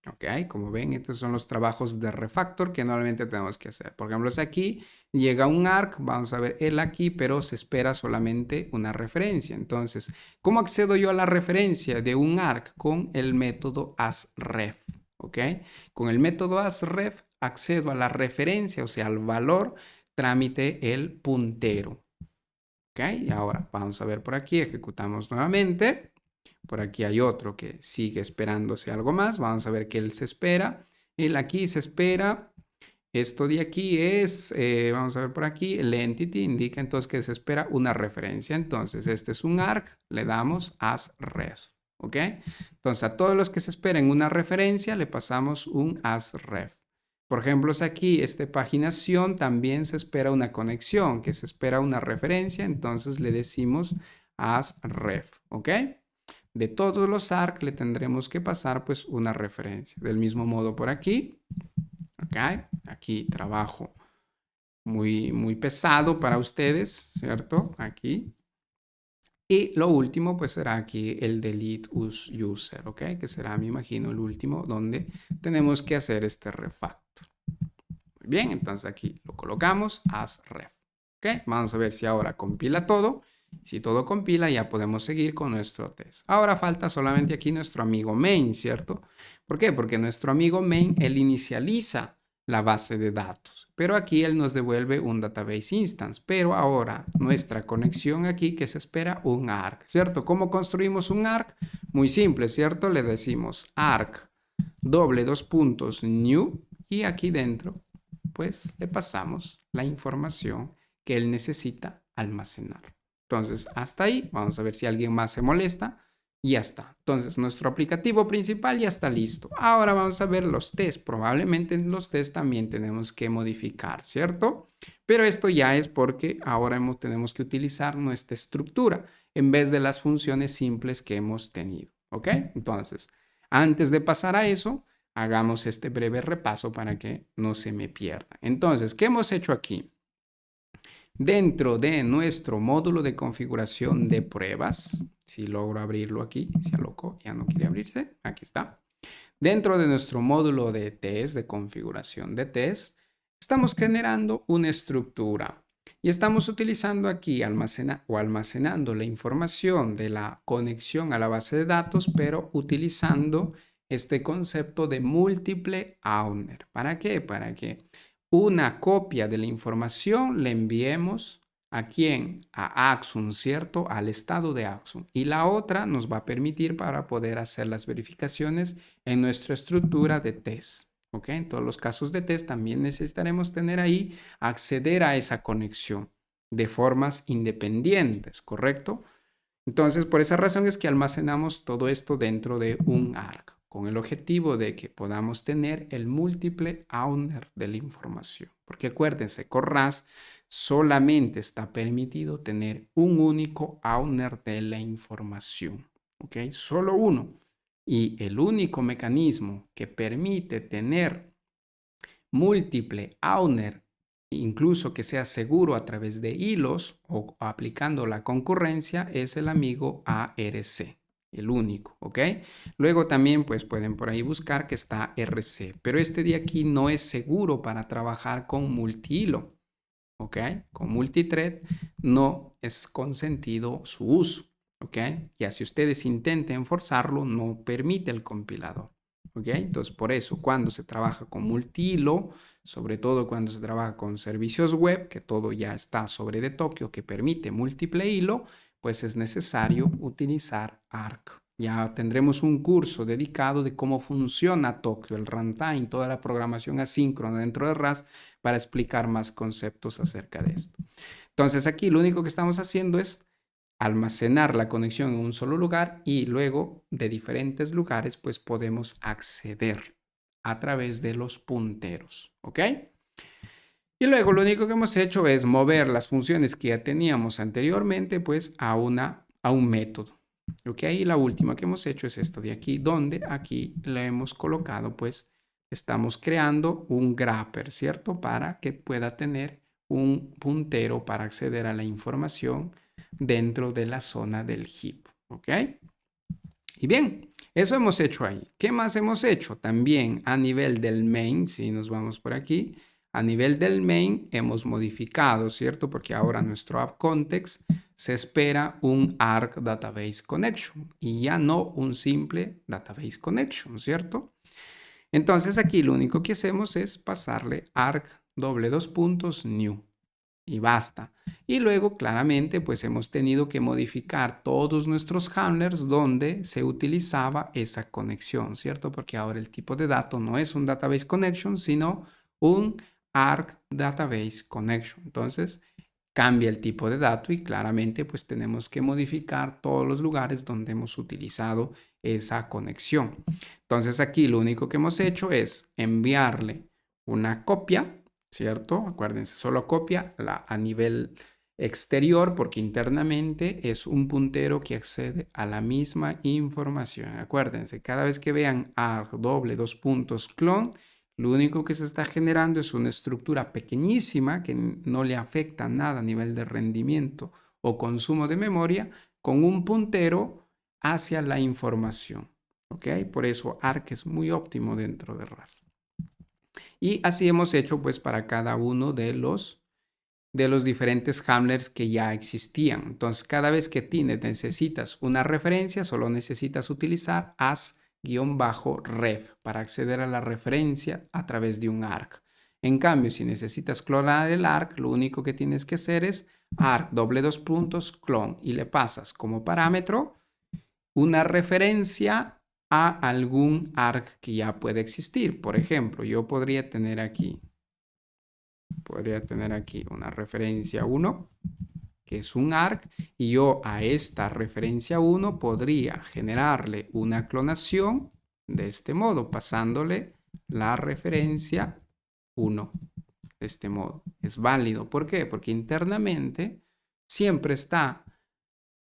Ok, como ven, estos son los trabajos de refactor que normalmente tenemos que hacer. Por ejemplo, aquí llega un ARC, vamos a ver el aquí, pero se espera solamente una referencia. Entonces, ¿cómo accedo yo a la referencia de un ARC? Con el método asRef. Ok, con el método asRef accedo a la referencia, o sea, al valor trámite el puntero. Ok, y ahora vamos a ver por aquí, ejecutamos nuevamente. Por aquí hay otro que sigue esperándose algo más. Vamos a ver qué él se espera. Él aquí se espera. Esto de aquí es, vamos a ver por aquí, el entity indica entonces que se espera una referencia. Entonces, este es un ARC, le damos asRef. ¿Ok? Entonces, a todos los que se esperen una referencia, le pasamos un asRef. Por ejemplo, aquí, esta paginación también se espera una conexión, que se espera una referencia. Entonces, le decimos asRef. ¿Ok? De todos los ARC le tendremos que pasar pues una referencia. Del mismo modo por aquí. ¿Ok? Aquí trabajo muy pesado para ustedes, ¿cierto? Aquí. Y lo último pues será aquí el delete user, ¿ok? Que será, me imagino, el último donde tenemos que hacer este refactor. Muy bien, entonces aquí lo colocamos as ref. ¿Ok? Vamos a ver si ahora compila todo. Si todo compila, ya podemos seguir con nuestro test. Ahora falta solamente aquí nuestro amigo main, ¿cierto? ¿Por qué? Porque nuestro amigo main, él inicializa la base de datos, pero aquí él nos devuelve un database instance. Pero ahora nuestra conexión aquí que se espera un ARC, ¿cierto? ¿Cómo construimos un ARC? Muy simple, ¿cierto? Le decimos ARC new y aquí dentro pues le pasamos la información que él necesita almacenar. Entonces, hasta ahí, vamos a ver si alguien más se molesta. Y ya está. Entonces, nuestro aplicativo principal ya está listo. Ahora vamos a ver los tests. Probablemente en los tests también tenemos que modificar, ¿cierto? Pero esto ya es porque ahora tenemos que utilizar nuestra estructura en vez de las funciones simples que hemos tenido. ¿Ok? Entonces, Antes de pasar a eso, hagamos este breve repaso para que no se me pierda. Entonces, ¿qué hemos hecho aquí? Dentro de nuestro módulo de configuración de pruebas, si logro abrirlo aquí, se alocó, ya no quiere abrirse, aquí está. Dentro de nuestro módulo de test, de configuración de test, estamos generando una estructura y estamos utilizando aquí almacenando la información de la conexión a la base de datos, pero utilizando este concepto de múltiple owner. ¿Para qué? Para que una copia de la información le enviemos ¿a quién? A Axum, ¿cierto? Al estado de Axum. Y la otra nos va a permitir para poder hacer las verificaciones en nuestra estructura de test. ¿Ok? En todos los casos de test también necesitaremos tener ahí acceder a esa conexión de formas independientes, ¿correcto? Entonces, por esa razón es que almacenamos todo esto dentro de un ARC, con el objetivo de que podamos tener el múltiple owner de la información. Porque acuérdense, con RAS solamente está permitido tener un único owner de la información. ¿Ok? Solo uno. Y el único mecanismo que permite tener múltiple owner, incluso que sea seguro a través de hilos o aplicando la concurrencia, es el amigo ARC, el único, ¿ok? Luego también pues pueden por ahí buscar que está RC, pero este de aquí no es seguro para trabajar con multihilo, ¿ok? Con multithread no es consentido su uso, ¿ok? Ya si ustedes intenten forzarlo, no permite el compilador. ¿Ok? Entonces, por eso, cuando se trabaja con multihilo, sobre todo cuando se trabaja con servicios web, que todo ya está sobre de Tokio, que permite múltiple hilo, pues es necesario utilizar ARC. Ya tendremos un curso dedicado de cómo funciona Tokio, el runtime, toda la programación asíncrona dentro de RAS para explicar más conceptos acerca de esto. Entonces, aquí lo único que estamos haciendo es almacenar la conexión en un solo lugar y luego de diferentes lugares pues podemos acceder a través de los punteros, ¿ok? Y luego lo único que hemos hecho es mover las funciones que ya teníamos anteriormente pues a un método, ¿ok? Y la última que hemos hecho es esto de aquí, donde aquí le hemos colocado pues estamos creando un grapper, ¿cierto? Para que pueda tener un puntero para acceder a la información dentro de la zona del heap, ¿ok? Y bien, eso hemos hecho ahí. ¿Qué más hemos hecho? También a nivel del main, si nos vamos por aquí, a nivel del main hemos modificado, ¿cierto? Porque ahora nuestro app context se espera un ARC database connection y ya no un simple database connection, ¿cierto? Entonces aquí lo único que hacemos es pasarle arc new y basta. Y luego claramente pues hemos tenido que modificar todos nuestros handlers donde se utilizaba esa conexión, ¿cierto? Porque ahora el tipo de dato no es un database connection, sino un ARC database connection. Entonces cambia el tipo de dato y claramente pues tenemos que modificar todos los lugares donde hemos utilizado esa conexión. Entonces aquí lo único que hemos hecho es enviarle una copia, ¿cierto? Acuérdense, solo copia a nivel exterior porque internamente es un puntero que accede a la misma información. Acuérdense, cada vez que vean arg doble dos puntos clone, lo único que se está generando es una estructura pequeñísima que no le afecta nada a nivel de rendimiento o consumo de memoria con un puntero hacia la información. ¿Ok? Por eso ARC es muy óptimo dentro de RAS. Y así hemos hecho pues para cada uno de los diferentes handlers que ya existían. Entonces, cada vez que necesitas una referencia, solo necesitas utilizar as-ref para acceder a la referencia a través de un ARC. En cambio, si necesitas clonar el ARC, lo único que tienes que hacer es ARC clone y le pasas como parámetro una referencia a algún ARC que ya puede existir. Por ejemplo, yo podría tener aquí una referencia 1, que es un ARC, y yo a esta referencia 1 podría generarle una clonación de este modo, pasándole la referencia 1 de este modo. Es válido. ¿Por qué? Porque internamente siempre está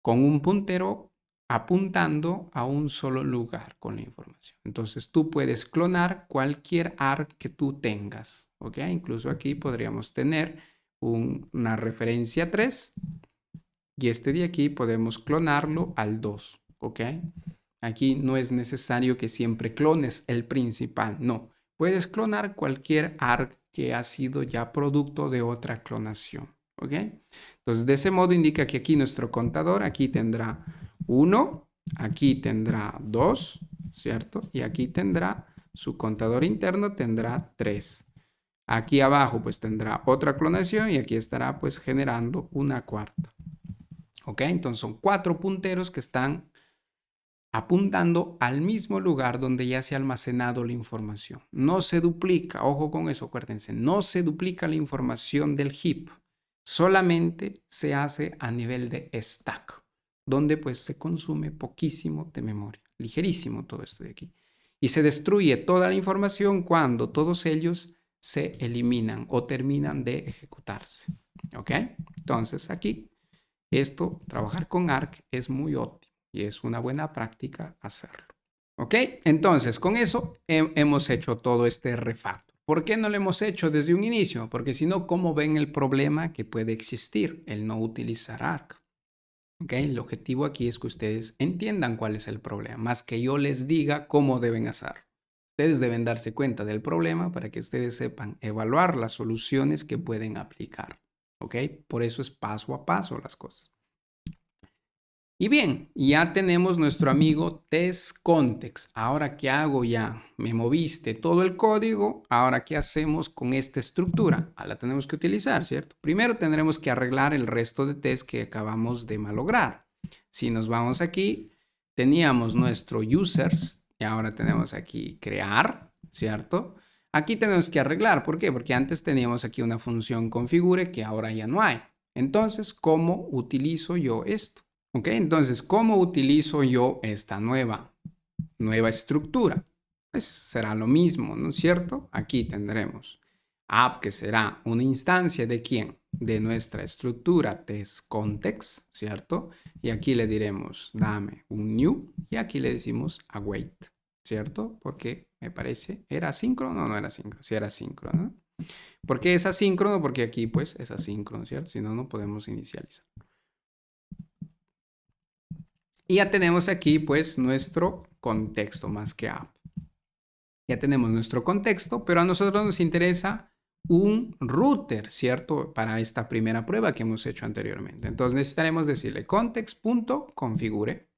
con un puntero apuntando a un solo lugar con la información. Entonces tú puedes clonar cualquier ARC que tú tengas, ¿ok? Incluso aquí podríamos tener una referencia 3 y este de aquí podemos clonarlo al 2, ¿ok? Aquí no es necesario que siempre clones el principal, no. Puedes clonar cualquier ARC que ha sido ya producto de otra clonación, ¿ok? Entonces, de ese modo indica que aquí nuestro contador, aquí tendrá 1, aquí tendrá 2, ¿cierto? Y aquí tendrá, su contador interno tendrá 3. Aquí abajo pues tendrá otra clonación y aquí estará pues generando una cuarta. ¿Ok? Entonces son 4 punteros que están apuntando al mismo lugar donde ya se ha almacenado la información. No se duplica, ojo con eso, acuérdense, no se duplica la información del heap, solamente se hace a nivel de stack, donde pues se consume poquísimo de memoria, ligerísimo todo esto de aquí. Y se destruye toda la información cuando todos ellos se eliminan o terminan de ejecutarse. ¿Ok? Entonces aquí, trabajar con ARC es muy óptimo y es una buena práctica hacerlo. ¿Ok? Entonces, con eso hemos hecho todo este refactor. ¿Por qué no lo hemos hecho desde un inicio? Porque si no, ¿cómo ven el problema que puede existir el no utilizar ARC? ¿Ok? El objetivo aquí es que ustedes entiendan cuál es el problema, más que yo les diga cómo deben hacerlo. Ustedes deben darse cuenta del problema para que ustedes sepan evaluar las soluciones que pueden aplicar. ¿Ok? Por eso es paso a paso las cosas. Y bien, ya tenemos nuestro amigo test context. Ahora, ¿qué hago ya? Me moviste todo el código. Ahora, ¿qué hacemos con esta estructura? La tenemos que utilizar, ¿cierto? Primero tendremos que arreglar el resto de test que acabamos de malograr. Si nos vamos aquí, teníamos nuestro users y ahora tenemos aquí crear, ¿cierto? Aquí tenemos que arreglar. ¿Por qué? Porque antes teníamos aquí una función configure que ahora ya no hay. Entonces, ¿cómo utilizo yo esto? ¿Ok? Entonces, ¿cómo utilizo yo esta nueva estructura? Pues será lo mismo, ¿no es cierto? Aquí tendremos app, que será una instancia de quién? De nuestra estructura testContext, ¿cierto? Y aquí le diremos, dame un new, y aquí le decimos await, ¿cierto? Porque me parece, ¿era asíncrono o no era asíncrono? Sí, era asíncrono, ¿no? ¿Por qué es asíncrono? Porque aquí pues es asíncrono, ¿cierto? Si no, no podemos inicializar. Y ya tenemos aquí pues nuestro contexto más que app. Ya tenemos nuestro contexto, pero a nosotros nos interesa un router, ¿cierto? Para esta primera prueba que hemos hecho anteriormente. Entonces necesitaremos decirle context.configure,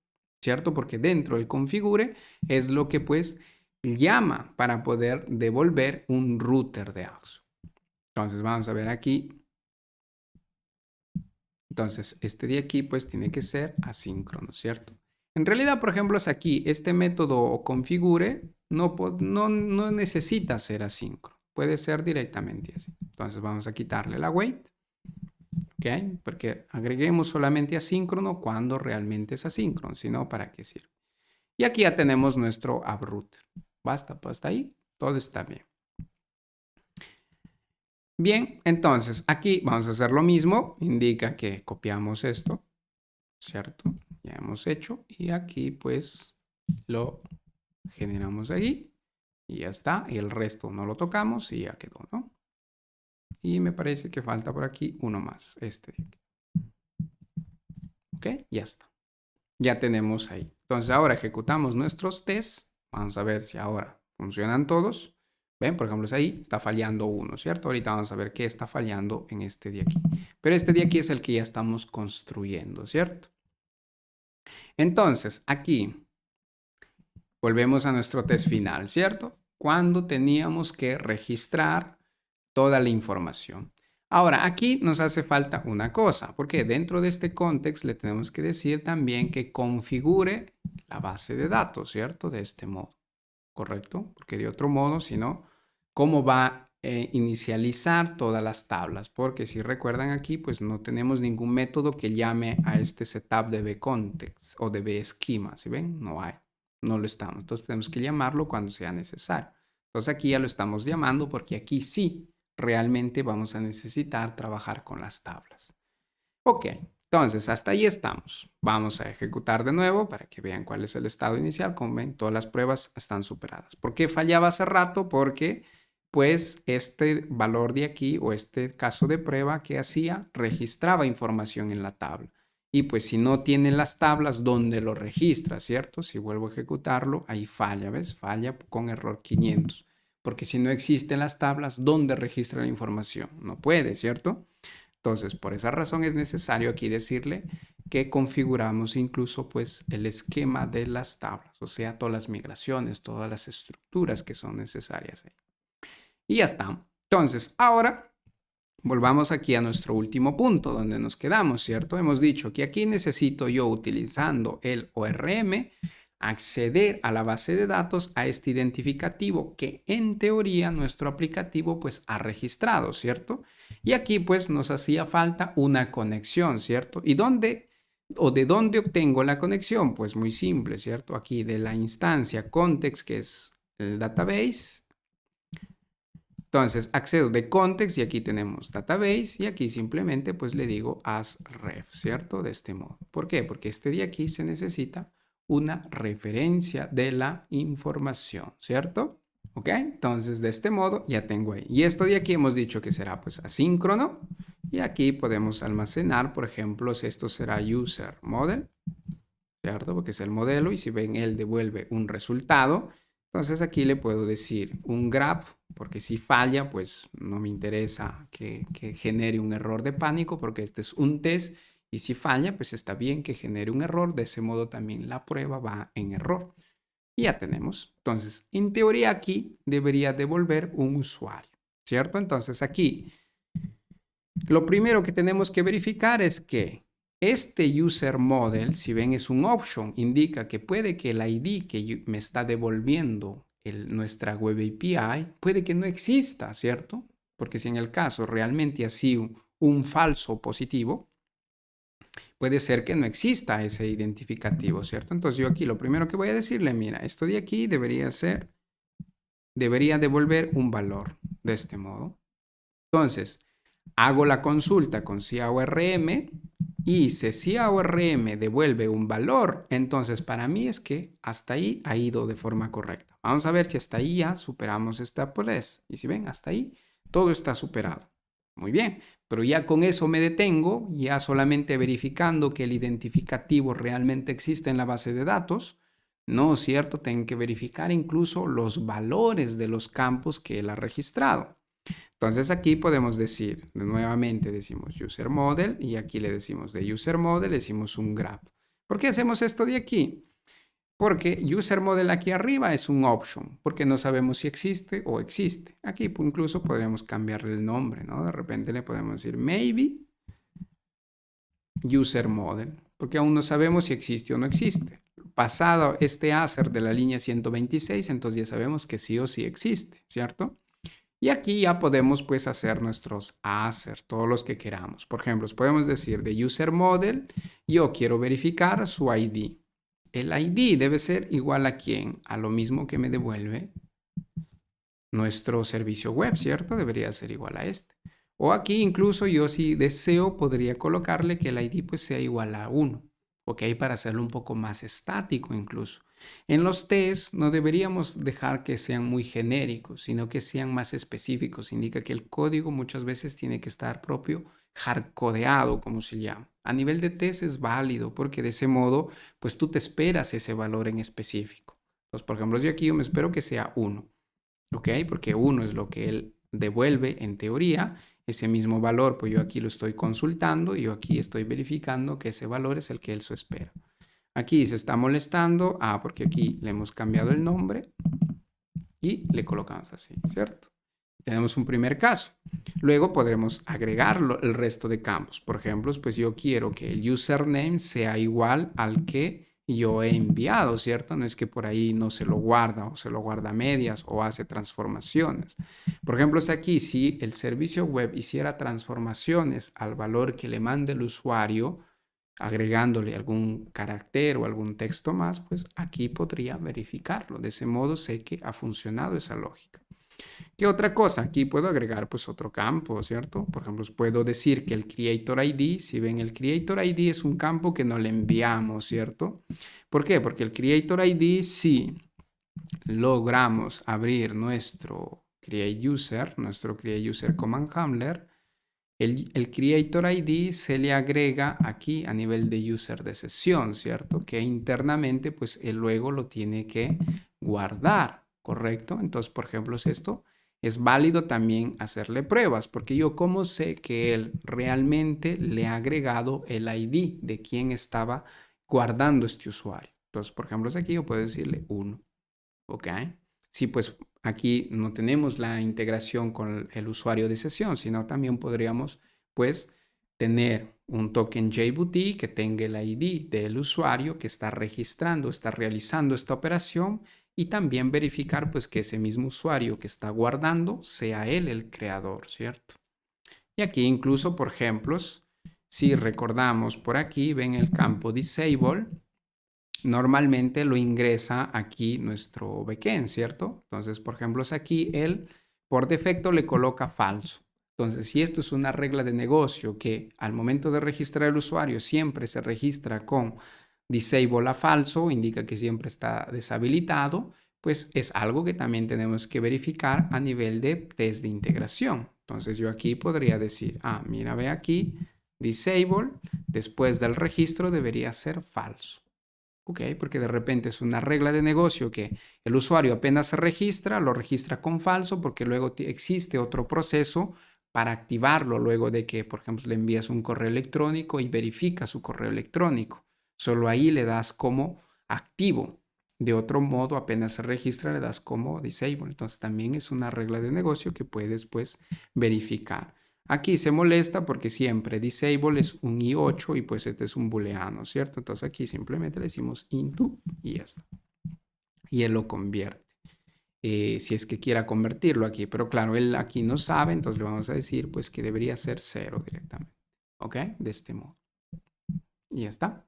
¿cierto? Porque dentro del configure es lo que pues llama para poder devolver un router de AUX. Entonces vamos a ver aquí. Entonces este de aquí pues tiene que ser asíncrono, ¿cierto? En realidad, por ejemplo, es aquí, este método configure no necesita ser asíncrono. Puede ser directamente así. Entonces vamos a quitarle la wait. ¿Ok? Porque agreguemos solamente asíncrono cuando realmente es asíncrono. Si no, ¿para qué sirve? Y aquí ya tenemos nuestro app router. Basta, pues hasta ahí. Todo está bien. Bien, entonces aquí vamos a hacer lo mismo. Indica que copiamos esto, ¿cierto? Ya hemos hecho. Y aquí pues lo generamos aquí. Y ya está. Y el resto no lo tocamos y ya quedó, ¿no? Y me parece que falta por aquí uno más. Este de aquí. Ok, ya está. Ya tenemos ahí. Entonces ahora ejecutamos nuestros tests. Vamos a ver si ahora funcionan todos. Ven, por ejemplo, es ahí, está fallando uno, ¿cierto? Ahorita vamos a ver qué está fallando en este de aquí. Pero este de aquí es el que ya estamos construyendo, ¿cierto? Entonces, aquí volvemos a nuestro test final, ¿cierto? Cuando teníamos que registrar toda la información. Ahora, aquí nos hace falta una cosa, porque dentro de este context le tenemos que decir también que configure la base de datos, ¿cierto? De este modo, ¿correcto? Porque de otro modo, si no, ¿cómo va a inicializar todas las tablas? Porque si recuerdan aquí, pues no tenemos ningún método que llame a este setup de bcontext o de bschema, ¿sí ven? No hay, no lo estamos. Entonces tenemos que llamarlo cuando sea necesario. Entonces aquí ya lo estamos llamando porque aquí sí realmente vamos a necesitar trabajar con las tablas. Ok, Entonces, hasta ahí estamos. Vamos a ejecutar de nuevo para que vean cuál es el estado inicial. Como ven, todas las pruebas están superadas. ¿Por qué fallaba hace rato? Porque, pues, este valor de aquí o este caso de prueba que hacía registraba información en la tabla. Y pues si no tiene las tablas, ¿dónde lo registra, cierto? Si vuelvo a ejecutarlo, ahí falla, ¿ves? Falla con error 500. Porque si no existen las tablas, ¿dónde registra la información? No puede, ¿cierto? Entonces, por esa razón es necesario aquí decirle que configuramos incluso pues el esquema de las tablas, o sea, todas las migraciones, todas las estructuras que son necesarias ahí. Y ya está. Entonces, ahora volvamos aquí a nuestro último punto donde nos quedamos, ¿cierto? Hemos dicho que aquí necesito yo, utilizando el ORM, acceder a la base de datos, a este identificativo que en teoría nuestro aplicativo pues ha registrado, ¿cierto? Y aquí pues nos hacía falta una conexión, ¿cierto? ¿Y dónde o de dónde obtengo la conexión? Pues muy simple, ¿cierto? Aquí de la instancia context, que es el database. Entonces accedo de context y aquí tenemos database y aquí simplemente pues le digo as ref, ¿cierto? De este modo. ¿Por qué? Porque este de aquí se necesita una referencia de la información, ¿cierto? ¿Ok? Entonces de este modo ya tengo ahí. Y esto de aquí hemos dicho que será pues asíncrono y aquí podemos almacenar, por ejemplo, si esto será user model, ¿cierto? Porque es el modelo y si ven él devuelve un resultado. Entonces aquí le puedo decir un graph, porque si falla, pues no me interesa que genere un error de pánico, porque este es un test. Y si falla, pues está bien que genere un error. De ese modo también la prueba va en error. Y ya tenemos. Entonces, en teoría aquí debería devolver un usuario, ¿cierto? Entonces aquí, lo primero que tenemos que verificar es que este user model, si ven, es un option, indica que puede que el ID que me está devolviendo nuestra web API, puede que no exista, ¿cierto? Porque si en el caso realmente ha sido un falso positivo, puede ser que no exista ese identificativo, ¿cierto? Entonces yo aquí lo primero que voy a decirle, mira, esto de aquí debería devolver un valor de este modo. Entonces, hago la consulta con CAORM y si CAORM devuelve un valor, entonces para mí es que hasta ahí ha ido de forma correcta. Vamos a ver si hasta ahí ya superamos esta police. Y si ven, hasta ahí todo está superado. Muy bien, pero ya con eso me detengo, ya solamente verificando que el identificativo realmente existe en la base de datos. No es cierto, tengo que verificar incluso los valores de los campos que él ha registrado. Entonces aquí podemos decir, nuevamente decimos user model y aquí le decimos de user model, decimos un graph. ¿Por qué hacemos esto de aquí? Porque user model aquí arriba es un option, porque no sabemos si existe o existe. Aquí incluso podríamos cambiarle el nombre, ¿no? De repente le podemos decir maybe user model, porque aún no sabemos si existe o no existe. Pasado este ASER de la línea 126, entonces ya sabemos que sí o sí existe, ¿cierto? Y aquí ya podemos pues hacer nuestros ASER, todos los que queramos. Por ejemplo, podemos decir de user model, yo quiero verificar su ID. El ID debe ser igual a quién, a lo mismo que me devuelve nuestro servicio web, ¿cierto? Debería ser igual a este. O aquí incluso yo si deseo podría colocarle que el ID pues sea igual a 1, ¿ok? Para hacerlo un poco más estático incluso. En los tests no deberíamos dejar que sean muy genéricos, sino que sean más específicos. Indica que el código muchas veces tiene que estar propio hardcodeado, como se llama. A nivel de test es válido porque de ese modo pues tú te esperas ese valor en específico. Entonces, por ejemplo, yo aquí yo me espero que sea 1. ¿Ok? Porque 1 es lo que él devuelve en teoría. Ese mismo valor, pues yo aquí lo estoy consultando y yo aquí estoy verificando que ese valor es el que él se espera. Aquí se está molestando, porque aquí le hemos cambiado el nombre y le colocamos así, ¿cierto? Tenemos un primer caso. Luego podremos agregar el resto de campos. Por ejemplo, pues yo quiero que el username sea igual al que yo he enviado, ¿cierto? No es que por ahí no se lo guarda o se lo guarda a medias o hace transformaciones. Por ejemplo, es aquí, si el servicio web hiciera transformaciones al valor que le mande el usuario, agregándole algún carácter o algún texto más, pues aquí podría verificarlo. De ese modo sé que ha funcionado esa lógica. ¿Qué otra cosa? Aquí puedo agregar pues otro campo, ¿cierto? Por ejemplo, puedo decir que el Creator ID, si ven, el Creator ID es un campo que no le enviamos, ¿cierto? ¿Por qué? Porque el Creator ID, si logramos abrir nuestro Create User Command Handler, el Creator ID se le agrega aquí a nivel de user de sesión, ¿cierto? Que internamente pues él luego lo tiene que guardar, ¿correcto? Entonces, por ejemplo, es esto. Es válido también hacerle pruebas, porque yo cómo sé que él realmente le ha agregado el ID de quién estaba guardando este usuario. Entonces, por ejemplo, aquí yo puedo decirle 1, ¿ok? Sí, pues aquí no tenemos la integración con el usuario de sesión, sino también podríamos, pues, tener un token JBooty que tenga el ID del usuario que está registrando, está realizando esta operación y también verificar, pues, que ese mismo usuario que está guardando sea él el creador, ¿cierto? Y aquí incluso por ejemplos, si recordamos por aquí, ven el campo Disable, normalmente lo ingresa aquí nuestro backend, ¿cierto? Entonces, por ejemplo, aquí él por defecto le coloca falso. Entonces, si esto es una regla de negocio que al momento de registrar el usuario siempre se registra con disable a falso, indica que siempre está deshabilitado, pues es algo que también tenemos que verificar a nivel de test de integración. Entonces, yo aquí podría decir, mira, ve aquí, disable, después del registro debería ser falso. Ok, porque de repente es una regla de negocio que el usuario apenas se registra, lo registra con falso porque luego existe otro proceso para activarlo luego de que, por ejemplo, le envías un correo electrónico y verifica su correo electrónico. Solo ahí le das como activo. De otro modo, apenas se registra, le das como disable. Entonces también es una regla de negocio que puedes pues verificar. Aquí se molesta porque siempre disable es un i8 y pues este es un booleano, ¿cierto? Entonces aquí simplemente le decimos into y ya está. Y él lo convierte. Si es que quiera convertirlo aquí, pero claro, él aquí no sabe, entonces le vamos a decir pues que debería ser 0 directamente. ¿Ok? De este modo. Y ya está.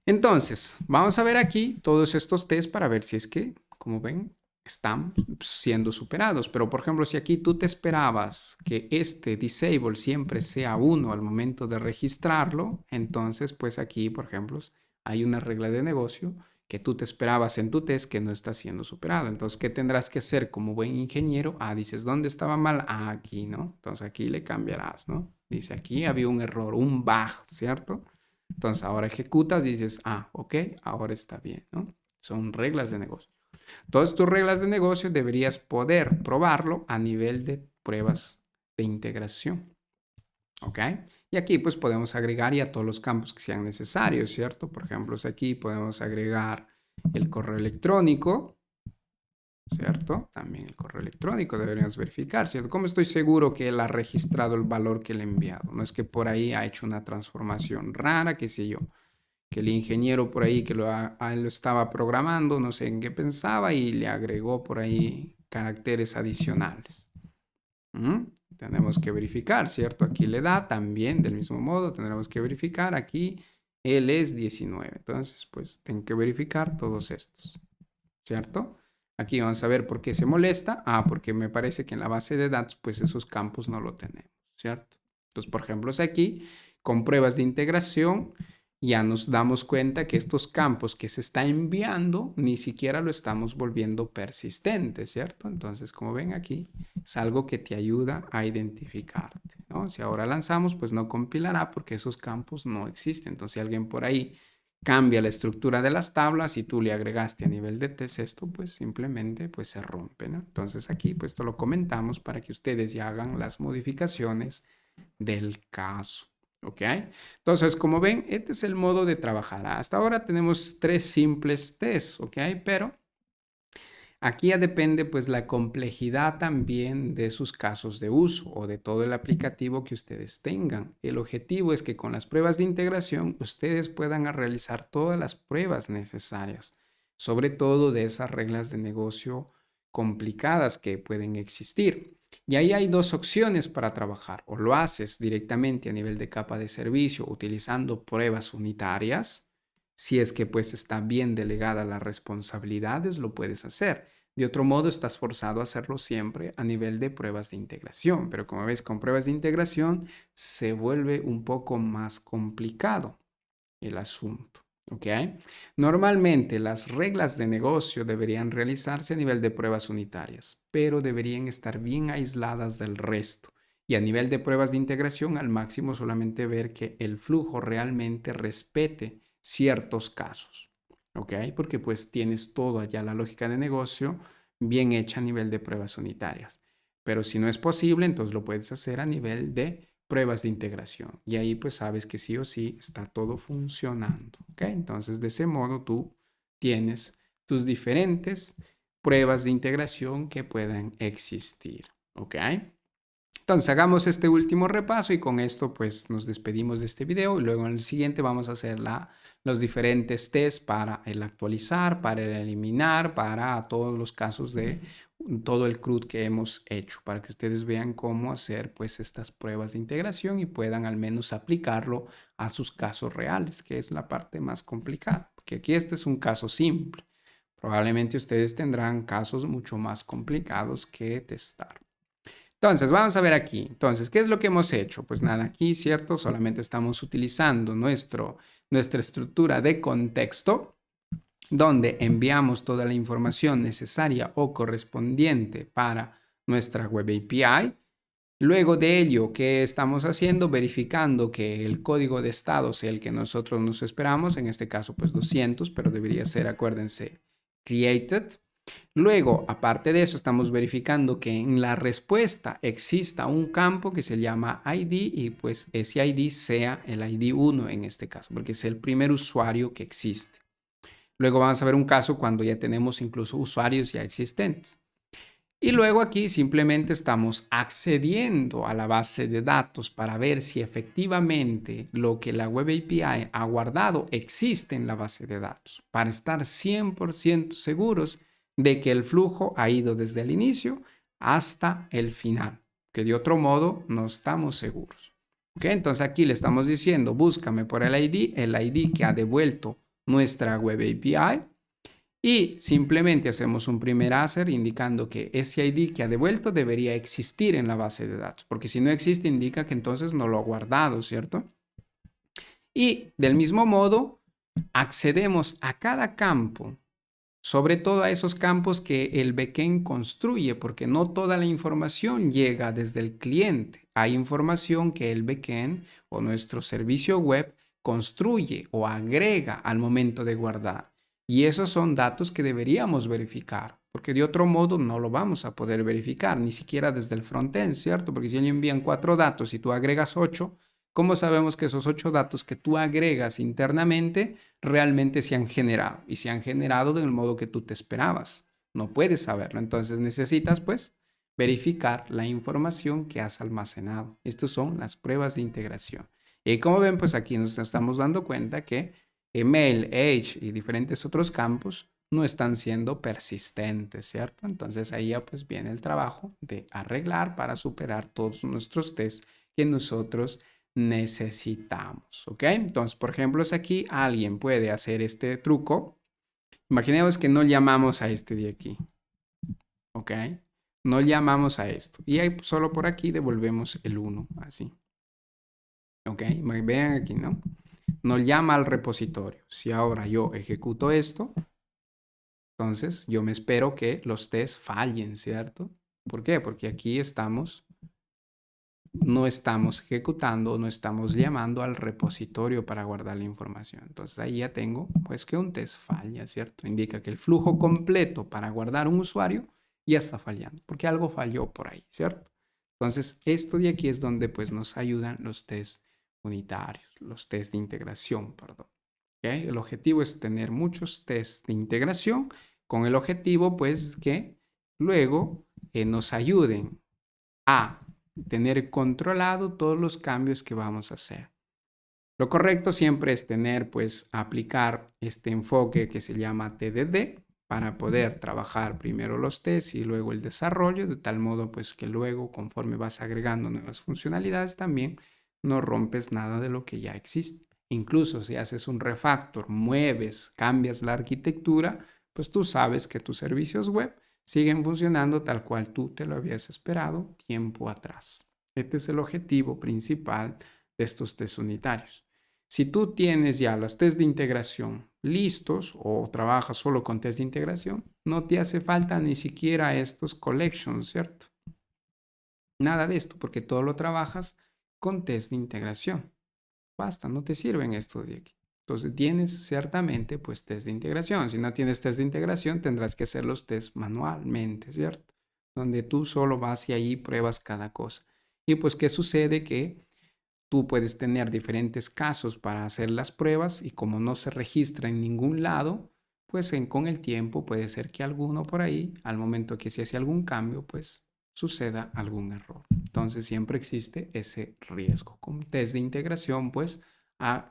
Entonces, vamos a ver aquí todos estos tests para ver si es que, como ven, están siendo superados. Pero, por ejemplo, si aquí tú te esperabas que este disable siempre sea 1 al momento de registrarlo, entonces, pues aquí, por ejemplo, hay una regla de negocio que tú te esperabas en tu test que no está siendo superado. Entonces, ¿qué tendrás que hacer como buen ingeniero? Dices, ¿dónde estaba mal? Aquí, ¿no? Entonces, aquí le cambiarás, ¿no? Dice, aquí había un error, un bug, ¿cierto? Entonces ahora ejecutas y dices, ok, ahora está bien, ¿no? Son reglas de negocio. Todas tus reglas de negocio deberías poder probarlo a nivel de pruebas de integración, ¿ok? Y aquí pues podemos agregar ya todos los campos que sean necesarios, ¿cierto? Por ejemplo, aquí podemos agregar el correo electrónico, ¿cierto? También el correo electrónico deberíamos verificar, ¿cierto? ¿Cómo estoy seguro que él ha registrado el valor que le he enviado? No es que por ahí ha hecho una transformación rara, qué sé yo, que el ingeniero por ahí que lo estaba programando, no sé en qué pensaba y le agregó por ahí caracteres adicionales. Tenemos que verificar, ¿cierto? Aquí le da también del mismo modo, tendremos que verificar aquí, él es 19. Entonces, pues tengo que verificar todos estos, ¿cierto? Aquí vamos a ver por qué se molesta. Porque me parece que en la base de datos, pues esos campos no lo tenemos, ¿cierto? Entonces, por ejemplo, aquí, con pruebas de integración, ya nos damos cuenta que estos campos que se está enviando, ni siquiera lo estamos volviendo persistente, ¿cierto? Entonces, como ven aquí, es algo que te ayuda a identificarte, ¿no? Si ahora lanzamos, pues no compilará porque esos campos no existen. Entonces, si alguien por ahí cambia la estructura de las tablas y tú le agregaste a nivel de test esto, pues simplemente pues se rompe, ¿no? Entonces aquí pues esto lo comentamos para que ustedes ya hagan las modificaciones del caso, ¿ok? Entonces, como ven, este es el modo de trabajar. Hasta ahora tenemos 3 simples tests, ¿ok? Pero aquí ya depende pues la complejidad también de sus casos de uso o de todo el aplicativo que ustedes tengan. El objetivo es que con las pruebas de integración ustedes puedan realizar todas las pruebas necesarias, sobre todo de esas reglas de negocio complicadas que pueden existir. Y ahí hay 2 opciones para trabajar. O lo haces directamente a nivel de capa de servicio utilizando pruebas unitarias. Si es que pues está bien delegada las responsabilidades, lo puedes hacer. De otro modo, estás forzado a hacerlo siempre a nivel de pruebas de integración, pero como ves, con pruebas de integración se vuelve un poco más complicado el asunto. ¿Ok? Normalmente las reglas de negocio deberían realizarse a nivel de pruebas unitarias, pero deberían estar bien aisladas del resto. Y a nivel de pruebas de integración, al máximo solamente ver que el flujo realmente respete ciertos casos. ¿Ok? Porque pues tienes toda ya la lógica de negocio bien hecha a nivel de pruebas unitarias. Pero si no es posible, entonces lo puedes hacer a nivel de pruebas de integración. Y ahí pues sabes que sí o sí está todo funcionando. ¿Ok? Entonces de ese modo tú tienes tus diferentes pruebas de integración que puedan existir. ¿Ok? Entonces hagamos este último repaso y con esto pues nos despedimos de este video y luego en el siguiente vamos a hacer los diferentes tests para el actualizar, para el eliminar, para todos los casos de todo el CRUD que hemos hecho, para que ustedes vean cómo hacer pues estas pruebas de integración y puedan al menos aplicarlo a sus casos reales, que es la parte más complicada, porque aquí este es un caso simple. Probablemente ustedes tendrán casos mucho más complicados que testar. Entonces, vamos a ver aquí. Entonces, ¿qué es lo que hemos hecho? Pues nada, aquí, ¿cierto? Solamente estamos utilizando nuestra estructura de contexto, donde enviamos toda la información necesaria o correspondiente para nuestra web API. Luego de ello, ¿qué estamos haciendo? Verificando que el código de estado sea el que nosotros nos esperamos. En este caso, pues 200, pero debería ser, acuérdense, created. Luego, aparte de eso, estamos verificando que en la respuesta exista un campo que se llama ID y pues ese ID sea el ID 1 en este caso, porque es el primer usuario que existe. Luego vamos a ver un caso cuando ya tenemos incluso usuarios ya existentes. Y luego aquí simplemente estamos accediendo a la base de datos para ver si efectivamente lo que la Web API ha guardado existe en la base de datos, para estar 100% seguros de que el flujo ha ido desde el inicio hasta el final, que de otro modo no estamos seguros. ¿Ok? Entonces aquí le estamos diciendo, búscame por el ID que ha devuelto nuestra Web API. Y simplemente hacemos un primer assert indicando que ese ID que ha devuelto debería existir en la base de datos, porque si no existe indica que entonces no lo ha guardado, ¿cierto? Y del mismo modo, accedemos a cada campo, sobre todo a esos campos que el backend construye, porque no toda la información llega desde el cliente. Hay información que el backend o nuestro servicio web construye o agrega al momento de guardar. Y esos son datos que deberíamos verificar, porque de otro modo no lo vamos a poder verificar, ni siquiera desde el frontend, ¿cierto? Porque si ellos envían 4 datos y tú agregas 8, ¿cómo sabemos que esos 8 datos que tú agregas internamente realmente se han generado y se han generado del modo que tú te esperabas? No puedes saberlo, entonces necesitas pues verificar la información que has almacenado. Estas son las pruebas de integración. Y como ven, pues aquí nos estamos dando cuenta que email, age y diferentes otros campos no están siendo persistentes, ¿cierto? Entonces ahí ya pues viene el trabajo de arreglar para superar todos nuestros tests que nosotros necesitamos, ¿ok? Entonces, por ejemplo, si aquí alguien puede hacer este truco, imaginemos que no llamamos a este de aquí, ¿ok? No llamamos a esto y ahí solo por aquí devolvemos el 1, así, ¿ok? Vean aquí, ¿no? Nos llama al repositorio. Si ahora yo ejecuto esto, entonces yo me espero que los tests fallen, ¿cierto? ¿Por qué? Porque aquí no estamos ejecutando, no estamos llamando al repositorio para guardar la información. Entonces ahí ya tengo pues que un test falla, ¿cierto? Indica que el flujo completo para guardar un usuario ya está fallando, porque algo falló por ahí, ¿cierto? Entonces esto de aquí es donde pues nos ayudan los tests unitarios, los tests de integración, perdón. ¿Okay? El objetivo es tener muchos tests de integración con el objetivo pues que luego nos ayuden a tener controlado todos los cambios que vamos a hacer. Lo correcto siempre es tener, pues, aplicar este enfoque que se llama TDD para poder trabajar primero los tests y luego el desarrollo, de tal modo, pues, que luego, conforme vas agregando nuevas funcionalidades, también no rompes nada de lo que ya existe. Incluso si haces un refactor, mueves, cambias la arquitectura, pues tú sabes que tus servicios web siguen funcionando tal cual tú te lo habías esperado tiempo atrás. Este es el objetivo principal de estos test unitarios. Si tú tienes ya los test de integración listos o trabajas solo con test de integración, no te hace falta ni siquiera estos collections, ¿cierto? Nada de esto, porque todo lo trabajas con test de integración. Basta, no te sirven estos de aquí. Entonces tienes ciertamente pues test de integración. Si no tienes test de integración, tendrás que hacer los test manualmente, ¿cierto? Donde tú solo vas y ahí pruebas cada cosa. Y pues, ¿qué sucede? Que tú puedes tener diferentes casos para hacer las pruebas y como no se registra en ningún lado, pues con el tiempo puede ser que alguno por ahí, al momento que se hace algún cambio, pues suceda algún error. Entonces siempre existe ese riesgo. Con test de integración, pues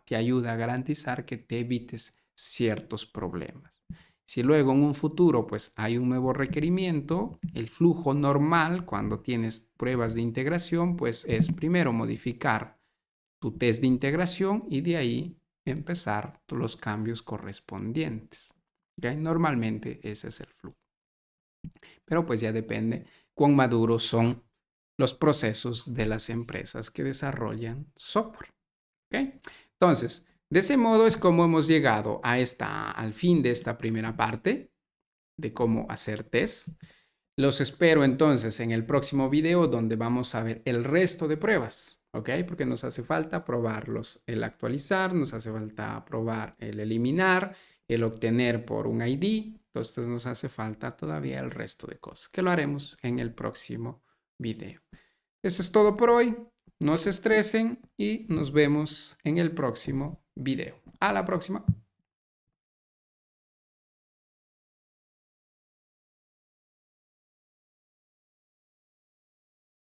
te ayuda a garantizar que te evites ciertos problemas. Si luego en un futuro pues hay un nuevo requerimiento, el flujo normal cuando tienes pruebas de integración pues es primero modificar tu test de integración y de ahí empezar los cambios correspondientes. ¿Okay? Normalmente ese es el flujo. Pero pues ya depende cuán maduros son los procesos de las empresas que desarrollan software. ¿Okay? Entonces, de ese modo es como hemos llegado al fin de esta primera parte de cómo hacer test. Los espero entonces en el próximo video donde vamos a ver el resto de pruebas, ¿ok? Porque nos hace falta probarlos, el actualizar, nos hace falta probar el eliminar, el obtener por un ID, entonces nos hace falta todavía el resto de cosas, que lo haremos en el próximo video. Eso es todo por hoy, no se estresen y nos vemos en el próximo video. A la próxima.